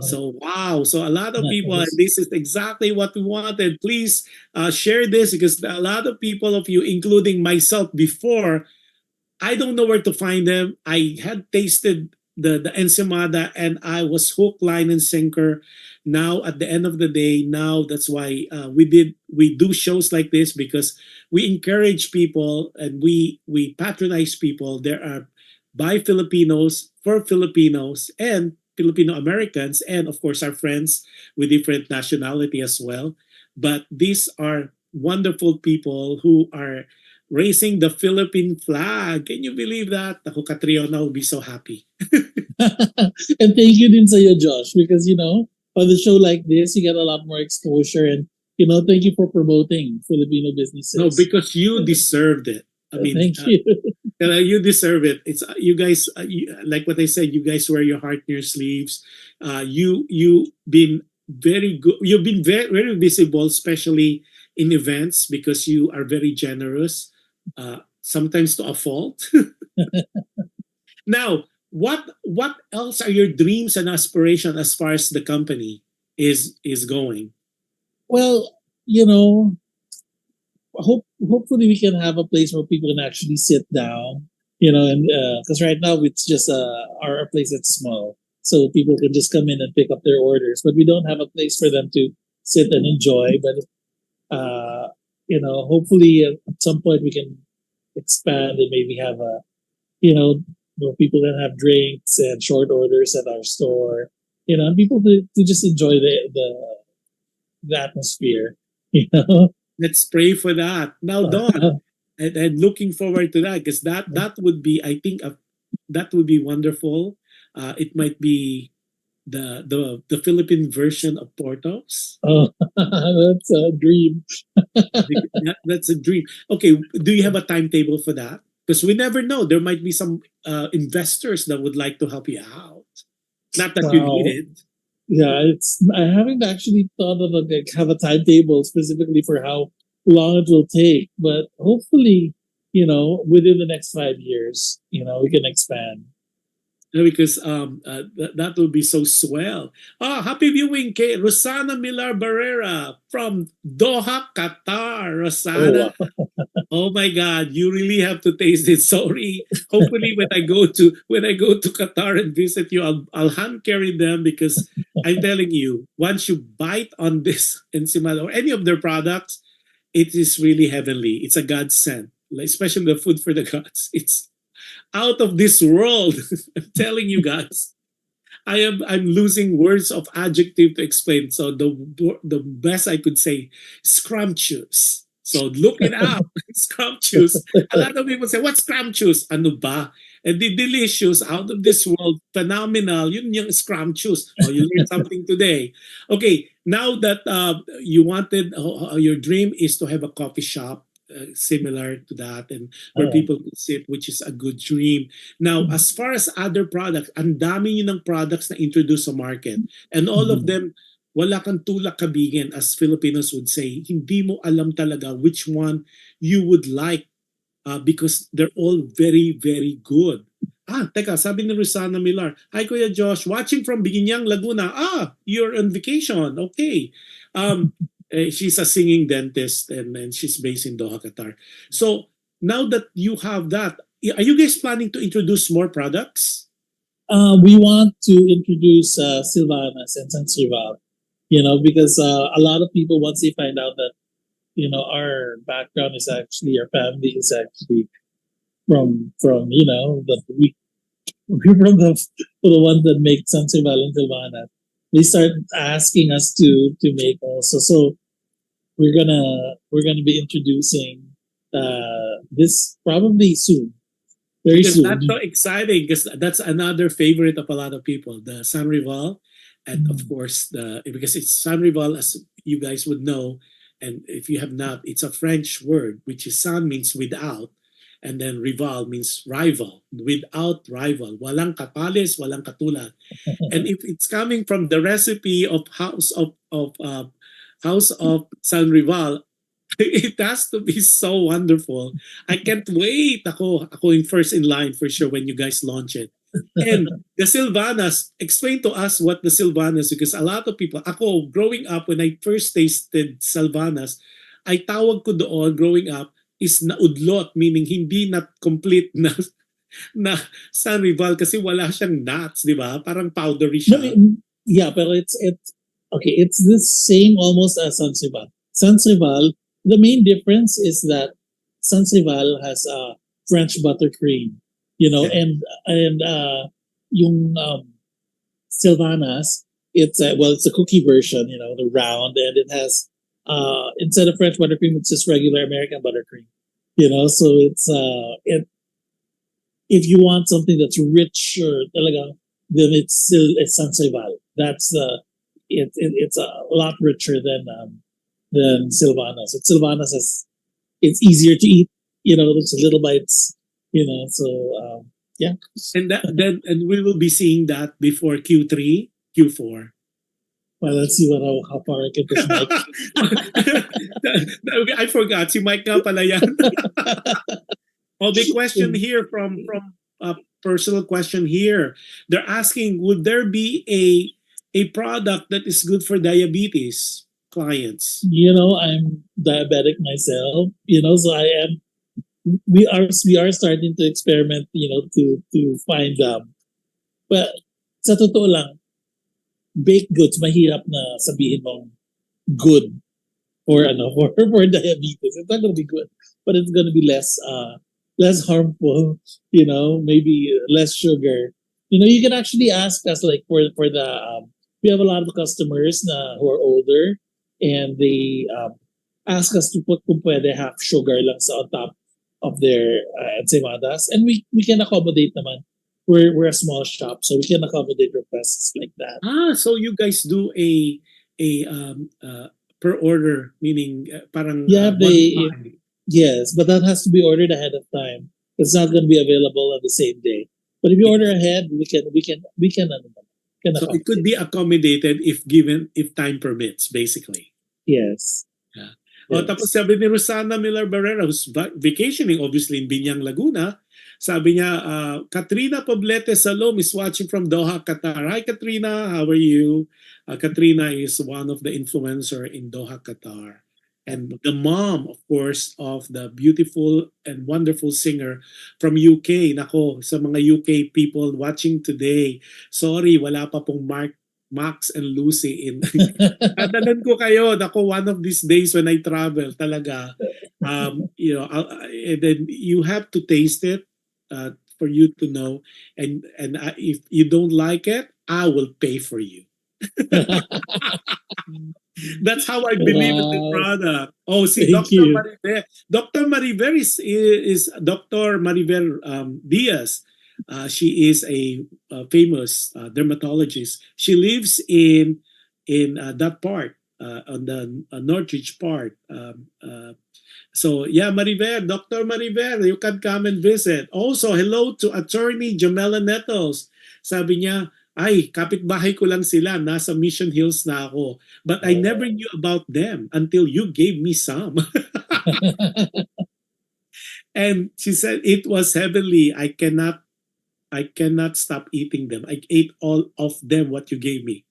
So wow, so a lot of people, and Nice. this is exactly what we wanted. Please share this because a lot of people of you, including myself before, I don't know where to find them. I had tasted the ensaymada and I was hook, line, and sinker. Now at the end of the day, now that's why we do shows like this because we encourage people and we patronize people. There are by Filipinos for Filipinos and Filipino Americans and of course our friends with different nationality as well. But these are wonderful people who are raising the Philippine flag. Can you believe that? Ako, Catriona will be so happy. And thank you din sa'yo, Josh, because, on the show like this, you get a lot more exposure and, thank you for promoting Filipino businesses. No, because you deserved it. I mean, Thank you. you deserve it. It's you guys, like what I said. You guys wear your heart in your sleeves. You been very good. You've been very very visible, especially in events because you are very generous. Sometimes to a fault. Now, what else are your dreams and aspirations as far as the company is going? Well, hopefully we can have a place where people can actually sit down, and because right now it's just our place that's small, so people can just come in and pick up their orders, but we don't have a place for them to sit and enjoy. But hopefully at some point we can expand and maybe have where people can have drinks and short orders at our store, and people to just enjoy the atmosphere, you know. Let's pray for that. Now, Don, and looking forward to that because that would be, I think, that would be wonderful. It might be the Philippine version of Portos. Oh, that's a dream. That's a dream. Okay, do you have a timetable for that? Because we never know. There might be some investors that would like to help you out. Not that you Wow. need it. Yeah, I haven't actually thought of have a timetable specifically for how long it will take, but hopefully, within the next 5 years, we can expand. Because that will be so swell. Happy viewing kay Rosana Millar Barrera from Doha, Qatar. Rosana, Oh, wow. oh my God, you really have to taste it. Sorry. Hopefully, when I go to Qatar and visit you, I'll hand carry them because I'm telling you, once you bite on this ensimada or any of their products, it is really heavenly. It's a godsend, especially the food for the gods. It's out of this world. I'm telling you guys. I'm losing words of adjective to explain. So the best I could say, scrumptious. So look it up. Scrumptious. A lot of people say, what's scrumptious? Ano ba? And the delicious, out of this world, phenomenal. Yun yung scrumptious. Oh, you learned something today. Okay, now that you wanted, your dream is to have a coffee shop similar to that and where Oh. people could sit, which is a good dream. Now, as far as other products, ang dami nyo ng products na introduce sa market. And all of them, wala kang tulak kabigin, as Filipinos would say. Hindi mo alam talaga which one you would like because they're all very, very good. Teka, sabi ni Rosana Millar, hi Kuya Josh, watching from Biginyang, Laguna. You're on vacation. Okay. She's a singing dentist and she's based in Doha, Qatar. So now that you have that, are you guys planning to introduce more products? We want to introduce Sylvanas and Sansival, because a lot of people, once they find out that, our background is actually, our family is actually from that we're from the ones that make Sansival and Sylvanas. They start asking us to make also. So we're gonna be introducing this probably soon. Very Because soon. that's so exciting because that's another favorite of a lot of people, the San Rival. And of course, because it's San Rival, as you guys would know, and if you have not, it's a French word, which is San means without, and then Rival means rival, without rival. Walang kapalis, walang katulad. And if it's coming from the recipe of House of San Rival, It has to be so wonderful. I can't wait. Ako yung first in line for sure when you guys launch it. And the Sylvanas, explain to us what the Sylvanas, because a lot of people, ako growing up when I first tasted Sylvanas, ay tawag ko doon growing up is naudlot, meaning hindi na complete na na San Rival kasi wala siyang nuts, di ba? Parang powdery No, siya. yeah, pero it's okay. It's the same almost as Sansival. Sansival, the main difference is that Sansival has French buttercream, Okay. and yung Sylvanas, it's a cookie version, the round, and it has instead of French buttercream, it's just regular American buttercream, So if you want something that's richer, talaga, then it's Sanseval. That's it's a lot richer than Sylvanas. But Sylvanas it's easier to eat. It's little bites. So yeah. And and we will be seeing that before Q3, Q4. Well, let's see how far I can push Mike. I forgot si Mike nga pala yan. The question here from a personal question here. They're asking, would there be a product that is good for diabetes clients? I'm diabetic myself. So I am. We are starting to experiment. To find But sa totoo lang, baked goods mahirap na sabihin mong good for for diabetes. It's not going to be good, but it's going to be less harmful. Maybe less sugar. You can actually ask us like for the we have a lot of customers who are older, and they ask us to put kung pwede half sugar lang sa on top of their ensaimadas, and we can accommodate naman. We're a small shop, so we can accommodate requests like that. So you guys do a per order, meaning parang Yeah, one-time. yes, but that has to be ordered ahead of time. It's not going to be available on the same day. But if you order ahead, we can So it could be accommodated if time permits, basically. Yes. Yeah. Yes. Tapos sabi ni Rosana Miller Barrera, who's vacationing obviously in Binyang, Laguna, sabi niya, Katrina Poblete Salom is watching from Doha, Qatar. Hi Katrina, how are you? Katrina is one of the influencer in Doha, Qatar. And the mom, of course, of the beautiful and wonderful singer from UK. Nako, sa mga UK people watching today, sorry, wala pa pong Max and Lucy in. Tadalan ko kayo. Nako, one of these days when I travel, talaga, and then you have to taste it for you to know. And if you don't like it, I will pay for you. That's how I believe in the Wow. product. See, Thank Dr. you. Mariver. Dr. Mariver is Dr. Mariver Diaz. She is a famous dermatologist. She lives in that part, on the Northridge part. So yeah, Mariver, Dr. Mariver, you can come and visit. Also, hello to Attorney Jamela Nettles. Sabi niya, ay, kapitbahay ko lang sila. Nasa Mission Hills na ako. But I never knew about them until you gave me some. And she said it was heavenly. I cannot stop eating them. I ate all of them what you gave me.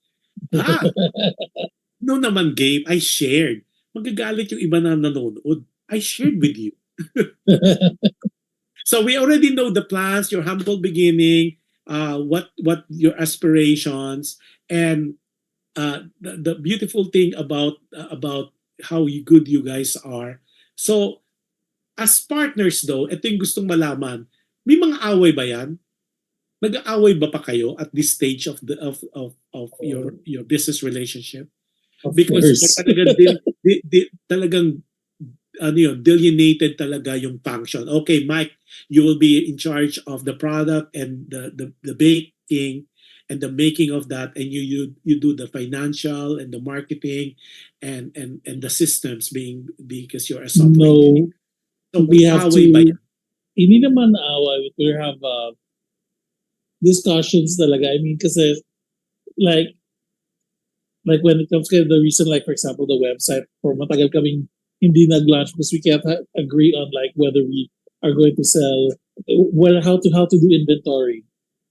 No naman, Gabe, I shared. Magagalit yung iba na nanonood. I shared with you. So we already know the plans, your humble beginning, what your aspirations, and the beautiful thing about how good you guys are. So as partners though, ito yung gustong malaman. May mga away ba yan? Nag-aaway ba pa kayo at this stage of your business relationship? Of Because course. talagang delineated talaga yung function. Okay, Mike, you will be in charge of the product and the baking and the making of that, and you do the financial and the marketing and the systems because you're a software engineer. No, So we have away ba to. yan? Hindi naman away. We have discussions talaga. I mean, kasi like when it comes to the recent, like for example, the website, for matagal kaming hindi nag-launch because we can't agree on like whether we are going to sell, how to do inventory,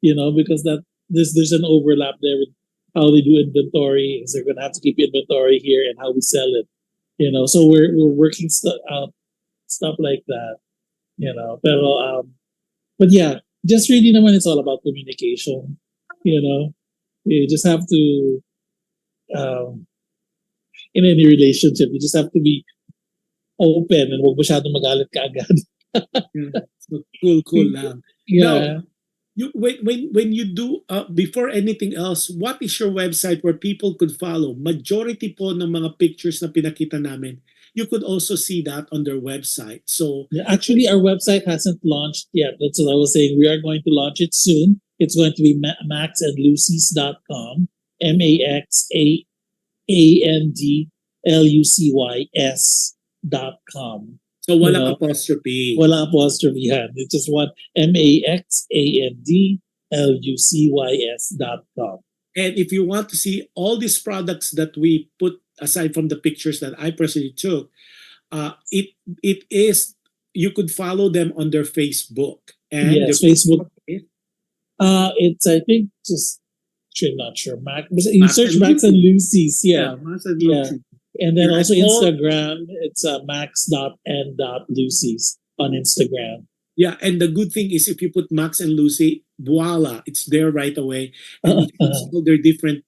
because that there's an overlap there with how they do inventory. Is they're gonna have to keep inventory here and how we sell it, So we're working out stuff like that, Pero but yeah, just really naman it's all about communication, You just have to in any relationship, you just have to be open and huwag masyadong magalit ka agad. So cool lang. Yeah. When you do before anything else, what is your website where people could follow? Majority po ng mga pictures na pinakita namin, you could also see that on their website. So Yeah, actually, our website hasn't launched yet. That's what I was saying. We are going to launch it soon. It's going to be maxandlucys.com. maxandlucys.com. so walang apostrophe. Wala apostrophe yan. It's just one maxandlucys.com. And if you want to see all these products that we put aside from the pictures that I personally took, it is, you could follow them on their Facebook. And Yes, their Facebook. It's I think just not sure. You Max search and Max and Lucy's, Yeah, yeah. Max and Yeah. Lucy. And then Yeah, also and all- Instagram, it's max.n.lucy's on Instagram. Yeah, and the good thing is if you put Max and Lucy, voila, it's there right away. And you can see all their different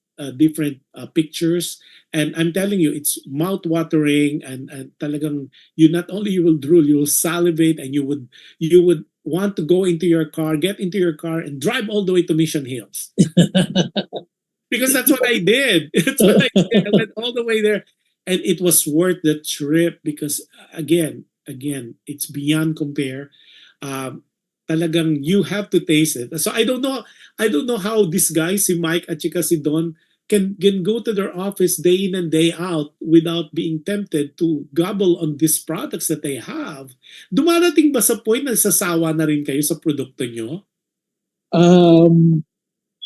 pictures. And I'm telling you, it's mouth-watering and talagang you not only you will drool, you will salivate, and you would want to go into your car, get into your car, and drive all the way to Mission Hills. Because that's what I did. That's what I did. I went all the way there. And it was worth the trip because again, it's beyond compare. Talagang you have to taste it. So I don't know how this guy, si Mike at saka si Don, can go to their office day in and day out without being tempted to gobble on these products that they have. Dumarating ba sa point na sasawa na rin kayo sa produkto nyo?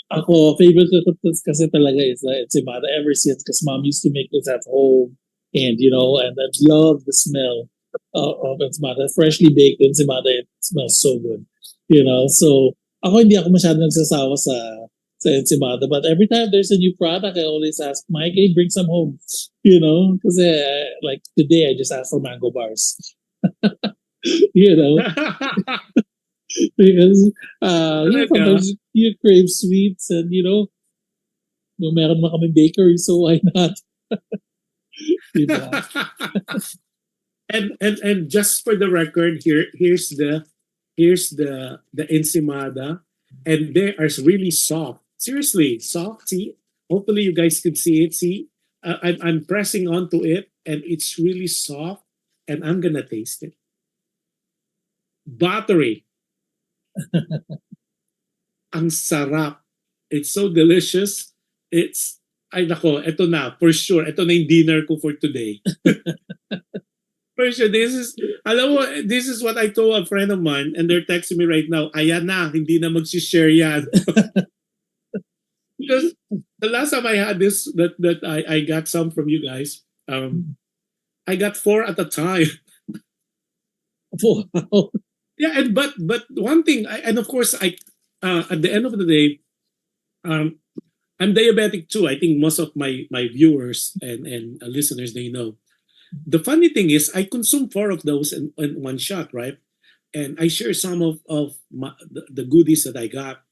Ako, favorite ko kasi talaga is enchilada ever since because mom used to make this at home and and I love the smell of enchilada. Freshly baked enchilada, it smells so good. So ako hindi ako masyadong nagsasawa sa enchilada, but every time there's a new product, I always ask Mike, hey, bring some home. Because like today I just asked for mango bars. Because sometimes you crave sweets and no meron na kami bakery, so why not? Diba? and just for the record, here's the ensimada, and they are really soft. Seriously, soft. See, hopefully you guys can see it. See, I'm pressing onto it, and it's really soft. And I'm gonna taste it. Buttery. Ang sarap. It's so delicious. Ay nako, ito na, for sure. Ito na yung dinner ko for today. For sure, this is what I told a friend of mine and they're texting me right now, ayan na, hindi na mag-share yan. Because the last time I had this, that I got some from you guys, I got 4 at a time. Wow. Yeah, and but one thing, and of course, I at the end of the day, I'm diabetic too. I think most of my viewers and listeners, they know. The funny thing is, I consume 4 of those in one shot, right? And I share some of the goodies that I got.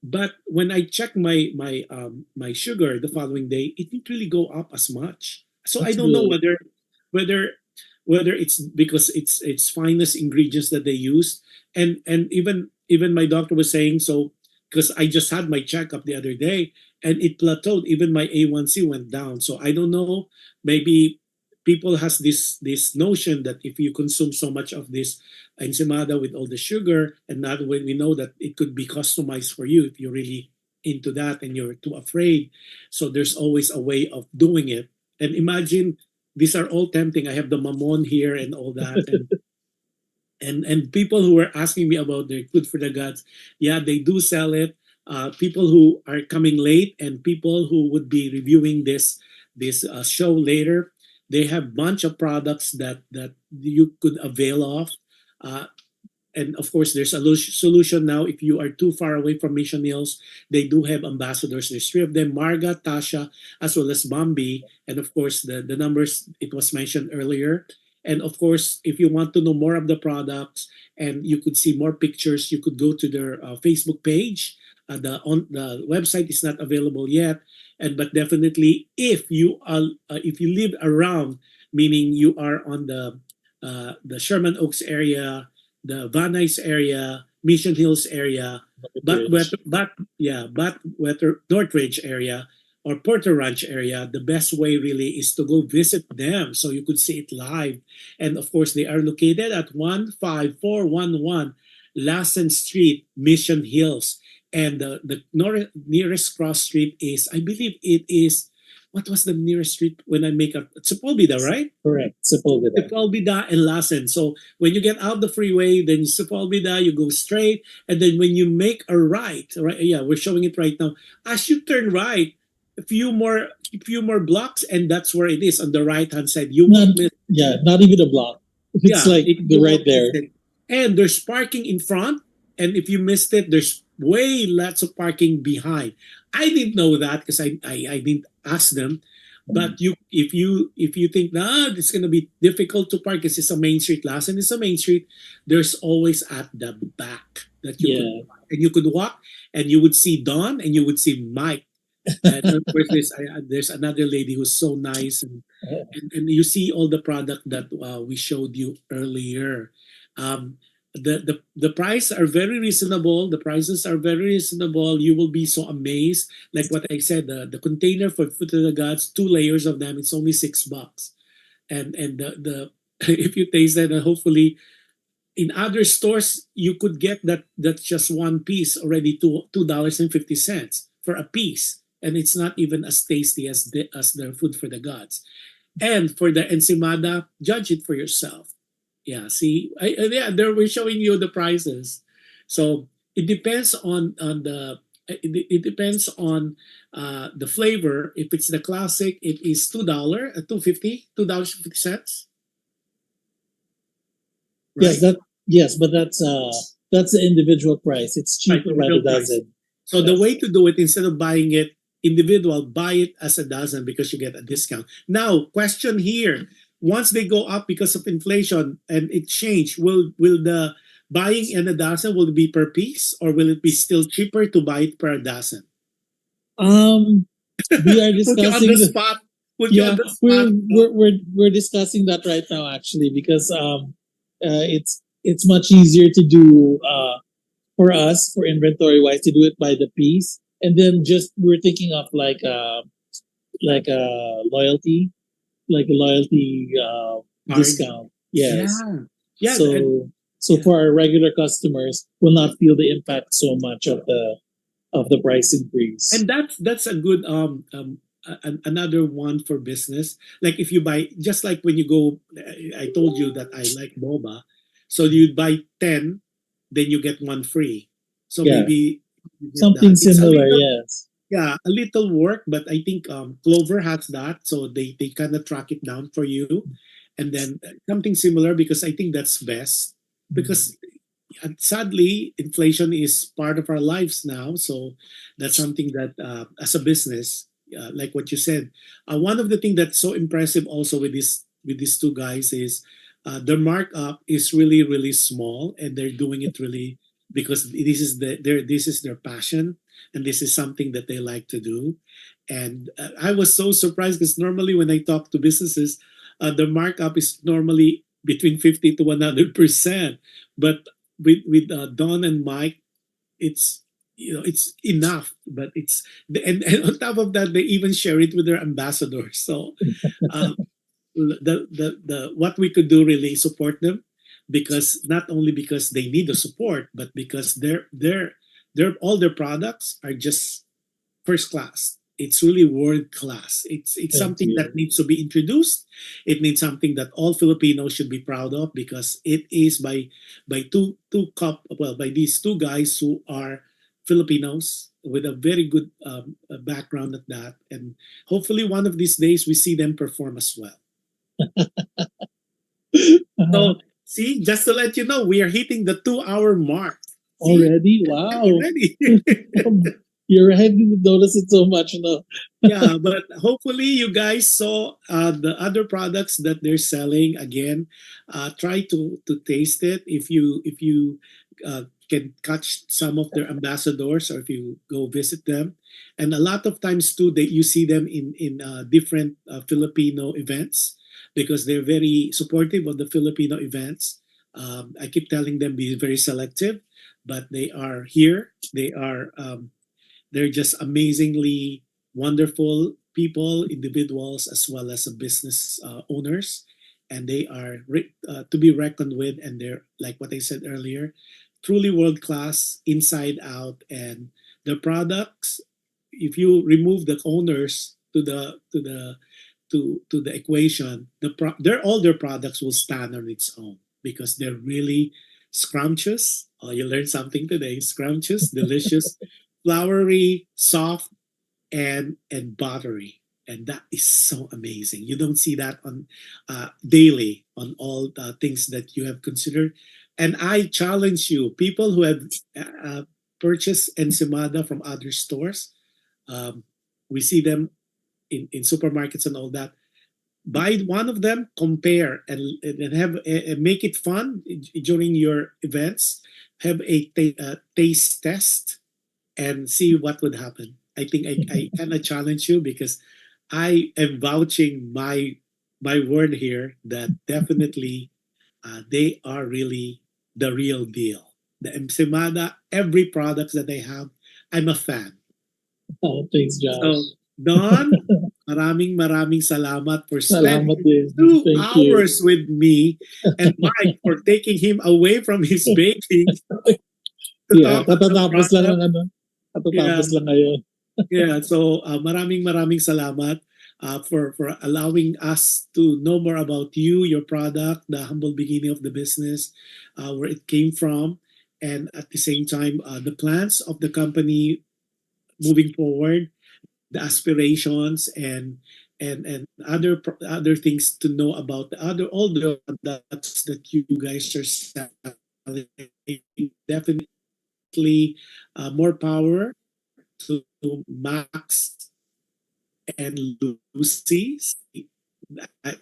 But when I check my sugar the following day, it didn't really go up as much. So I That's don't know good. whether it's because it's finest ingredients that they use, and even my doctor was saying so because I just had my checkup the other day and it plateaued. Even my A1C went down. So I don't know. Maybe people has this notion that if you consume so much of this ensimada with all the sugar, and not when we know that it could be customized for you if you're really into that and you're too afraid. So there's always a way of doing it. And imagine these are all tempting. I have the mamon here and all that. And people who are asking me about their good for the gods, yeah, they do sell it. People who are coming late and people who would be reviewing this show later, They have bunch of products that you could avail of. Uh, and of course, there's a solution now. If you are too far away from Mission Hills, they do have ambassadors. There's three of them: Marga, Tasha, as well as Bambi, and of course the numbers it was mentioned earlier. And of course, if you want to know more of the products and you could see more pictures, you could go to their Facebook page. The website is not available yet, and but definitely if you live around, meaning you are on the Sherman Oaks area, the Van Nuys area, Mission Hills area, but Northridge area or Porter Ranch area, the best way really is to go visit them so you could see it live. And of course, they are located at 15411 Lassen Street, Mission Hills. And the nearest cross street is, I believe it is, what was the nearest street when I make up? Sepulveda, right? Correct. Sepulveda. Sepulveda and Lassen. So when you get out the freeway, then Sepulveda, you go straight, and then when you make a right, yeah, we're showing it right now. As you turn right, a few more blocks, and that's where it is on the right hand side. You Not, won't miss. not even a block. It's like you right won't there. miss it. And there's parking in front, and if you missed it, there's way lots of parking behind. I didn't know that because I didn't ask them. But if you think it's gonna be difficult to park because it's a main street, Lassen is a main street, there's always at the back that you could park. And you could walk and you would see Don and you would see Mike. And of course there's another lady who's so nice and you see all the product that we showed you earlier. The price are very reasonable. The prices are very reasonable. You will be so amazed. Like what I said, the container for Food to the Gods, 2 layers of them, it's only $6. And the if you taste that, hopefully in other stores you could get that's just one piece already $2.50 for a piece, and it's not even as tasty as the Food for the Gods. And for the ensimada, judge it for yourself. Yeah, see, there we're showing you the prices. So it depends on it depends on the flavor. If it's the classic, it is $2, $2.50. Yes, but that's the individual price. It's cheaper by the dozen. So the way to do it, instead of buying it individual, buy it as a dozen because you get a discount. Now, question here. Once they go up because of inflation and it changed, will the buying in a dozen will it be per piece or will it be still cheaper to buy it per dozen? We are Put you on discussing the spot. Put you on the spot. we're discussing that right now actually because it's much easier to do for us for inventory wise to do it by the piece, and then just we're thinking of like a loyalty discount. Yes. Yeah. So for our regular customers will not feel the impact so much of the price increase. And that's a good another one for business. Like if you buy, just like when you go, I told you that I like boba, so you buy 10, then you get one free. So maybe you get something that. similar. Yes. Yeah, a little work, but I think Clover has that, so they kind of track it down for you, and then something similar because I think that's best because sadly inflation is part of our lives now, so that's something that as a business, like what you said, one of the things that's so impressive also with these two guys is their markup is really really small, and they're doing it really because this is their passion and this is something that they like to do. And I was so surprised because normally when I talk to businesses, the markup is normally between 50 to 100%. But with Don and Mike, it's it's enough. But and on top of that, they even share it with their ambassadors. So the what we could do really is support them because not only because they need the support, but because their all their products are just first class. It's really world class. It's something that needs to be introduced. It needs something that all Filipinos should be proud of because it is by these two guys who are Filipinos with a very good background at that, and hopefully one of these days we see them perform as well. So, see, just to let you know, we are hitting the 2 hour mark. See, Already? Wow. already. You're right. Didn't notice it so much, no? Yeah, but hopefully you guys saw the other products that they're selling. Again, try to taste it. If you can catch some of their ambassadors, or if you go visit them, and a lot of times too, that you see them in different Filipino events, because they're very supportive of the Filipino events. I keep telling them be very selective, but they are here. They're just amazingly wonderful people, individuals, as well as business owners, and they are to be reckoned with. And they're, like what I said earlier, truly world class, inside out. And the products, if you remove the owners to the equation, all their products will stand on its own, because they're really scrumptious. Oh, you learned something today. Scrumptious, delicious, flowery, soft, and buttery, and that is so amazing. You don't see that on daily on all the things that you have considered. And I challenge you, people who have uh, purchased ensimada from other stores. um, we see them in supermarkets and all that. Buy one of them, compare, and have make it fun during your events. Have a taste test and see what would happen. I think I kind of challenge you, because I am vouching my word here that definitely they are really the real deal. The Emsemada, every product that they have, I'm a fan. Oh, thanks, Josh. So, Don, maraming salamat for Salamat spending din. two Thank you. hours with me, and Mike for taking him away from his baking to Yeah, talk about the katatapos lang product. ng ano. Katatapos lang ngayon. Yeah, so maraming salamat for allowing us to know more about you, your product, the humble beginning of the business, where it came from, and at the same time, the plans of the company moving forward, the aspirations, and other things to know about the other all the products that you guys are selling. Definitely, more power to Max and Lucy. I-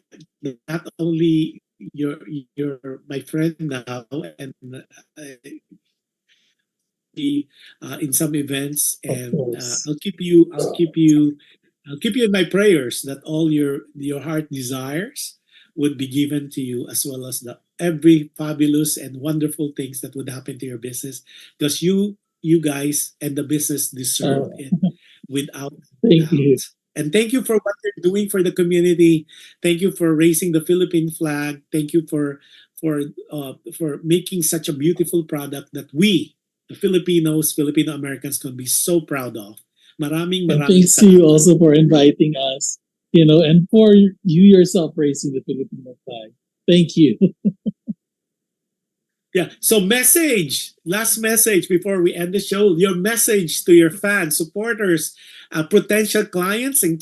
Not only you're my friend now, and be in some events, Of and course. I'll keep you in my prayers that all your heart desires would be given to you, as well as the every fabulous and wonderful things that would happen to your business, because you guys and the business deserve Oh, it without thank doubt. you. And thank you for what you're doing for the community. Thank you for raising the Philippine flag. Thank you for making such a beautiful product that we, the Filipinos, Filipino Americans, can be so proud of. And Maraming thanks to you salamat. also for inviting us, and for you yourself raising the Filipino flag. Thank you. Yeah. So last message before we end the show. Your message to your fans, supporters, potential clients, and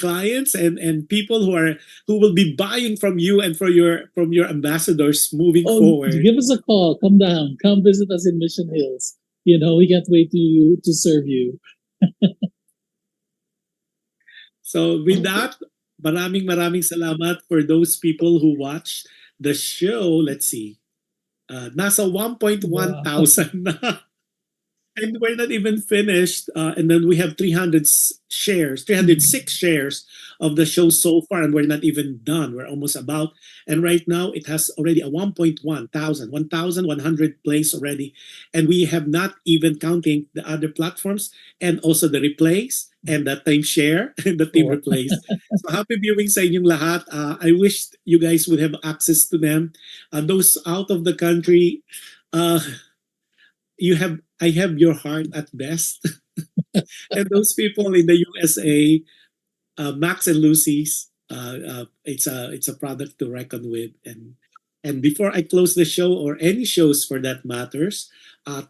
people who will be buying from you and from your ambassadors moving Oh, forward. give us a call. Come down. Come visit us in Mission Hills. We can't wait to serve you. So with that, maraming salamat for those people who watch the show. Let's see. Nasa 1.1 Wow. thousand na. And we're not even finished. And then we have 306 shares of the show so far, and we're not even done. We're almost about. And right now, it has already a 1,100 plays already. And we have not even counting the other platforms, and also the replays and the time share and the team Wow. replays. So happy viewing sa inyong lahat. I wish you guys would have access to them. Those out of the country, uh, I have your heart at best. And those people in the USA, Max and Lucy's, it's a product to reckon with. And And before I close the show, or any shows for that matters,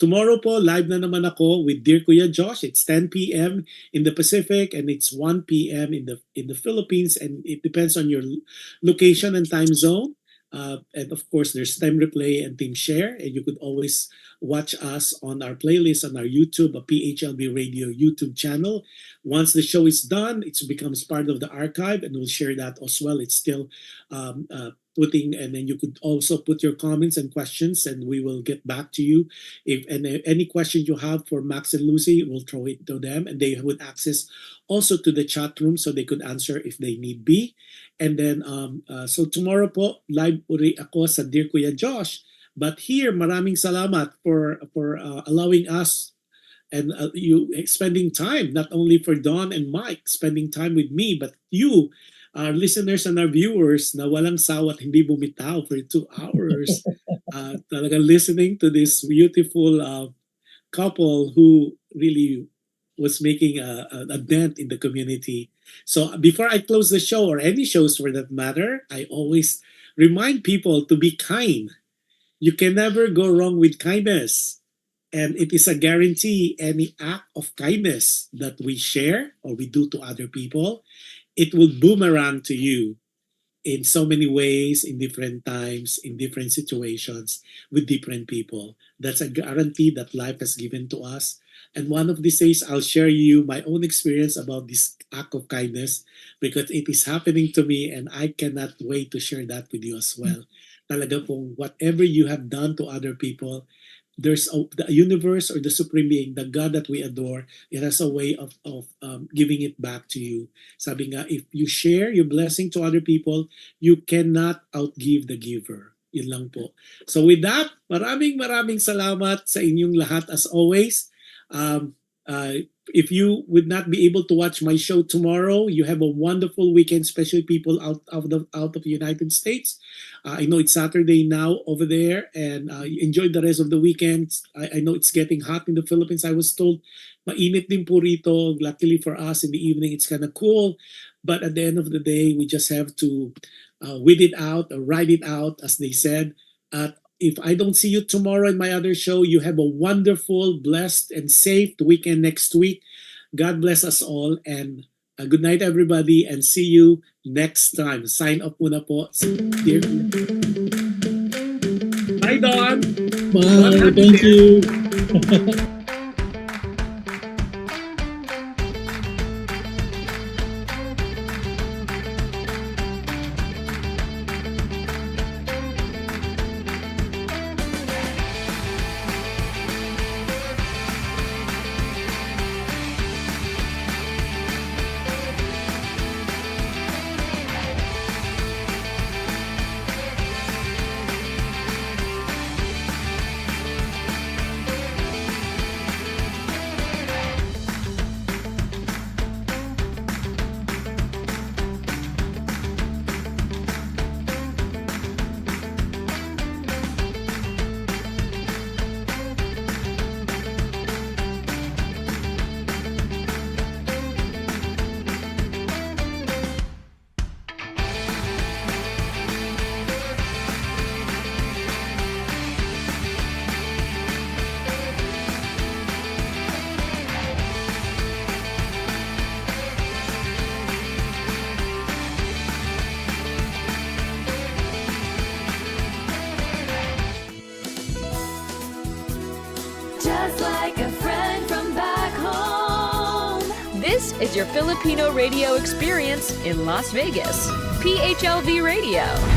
tomorrow po, live na naman ako with Dear Kuya Josh. It's 10 p.m. in the Pacific and it's 1 p.m. in the Philippines, and it depends on your location and time zone. And of course, there's time replay and team share, and you could always watch us on our playlist on our YouTube, a PHLV Radio YouTube channel. Once the show is done, it becomes part of the archive, and we'll share that as well. It's still putting, and then you could also put your comments and questions, and we will get back to you. If any question you have for Max and Lucy, we'll throw it to them, and they would access also to the chat room so they could answer if they need be. And then, so tomorrow po, live uri ako sa Dear Kuya Josh. But here, maraming salamat for allowing us and you spending time, not only for Don and Mike, spending time with me, but you, our listeners and our viewers na walang sawat hindi bumitaw for 2 hours. Talaga listening to this beautiful couple who really was making a dent in the community. So before I close the show, or any shows for that matter, I always remind people to be kind. You can never go wrong with kindness. And it is a guarantee, any act of kindness that we share or we do to other people, it will boomerang to you in so many ways, in different times, in different situations, with different people. That's a guarantee that life has given to us. And one of these days, I'll share you my own experience about this act of kindness, because it is happening to me and I cannot wait to share that with you as well. Talaga pong whatever you have done to other people, there's the universe or the supreme being, the God that we adore, it has a way of giving it back to you. Sabi nga, if you share your blessing to other people, you cannot outgive the giver. Yun lang po. So with that, maraming salamat sa inyong lahat as always. If you would not be able to watch my show tomorrow, you have a wonderful weekend, especially people out of the United States. I know it's Saturday now over there, and enjoy the rest of the weekend. I know it's getting hot in the Philippines. I was told mainit din po rito. Luckily for us, in the evening it's kind of cool. But at the end of the day, we just have to wait it out or ride it out, as they said. If I don't see you tomorrow in my other show, you have a wonderful, blessed, and safe weekend next week. God bless us all, and good night, everybody, and see you next time. Sign up muna po. Bye, Don. Bye. Thank you. Just like a friend from back home. This is your Filipino radio experience in Las Vegas. PHLV Radio.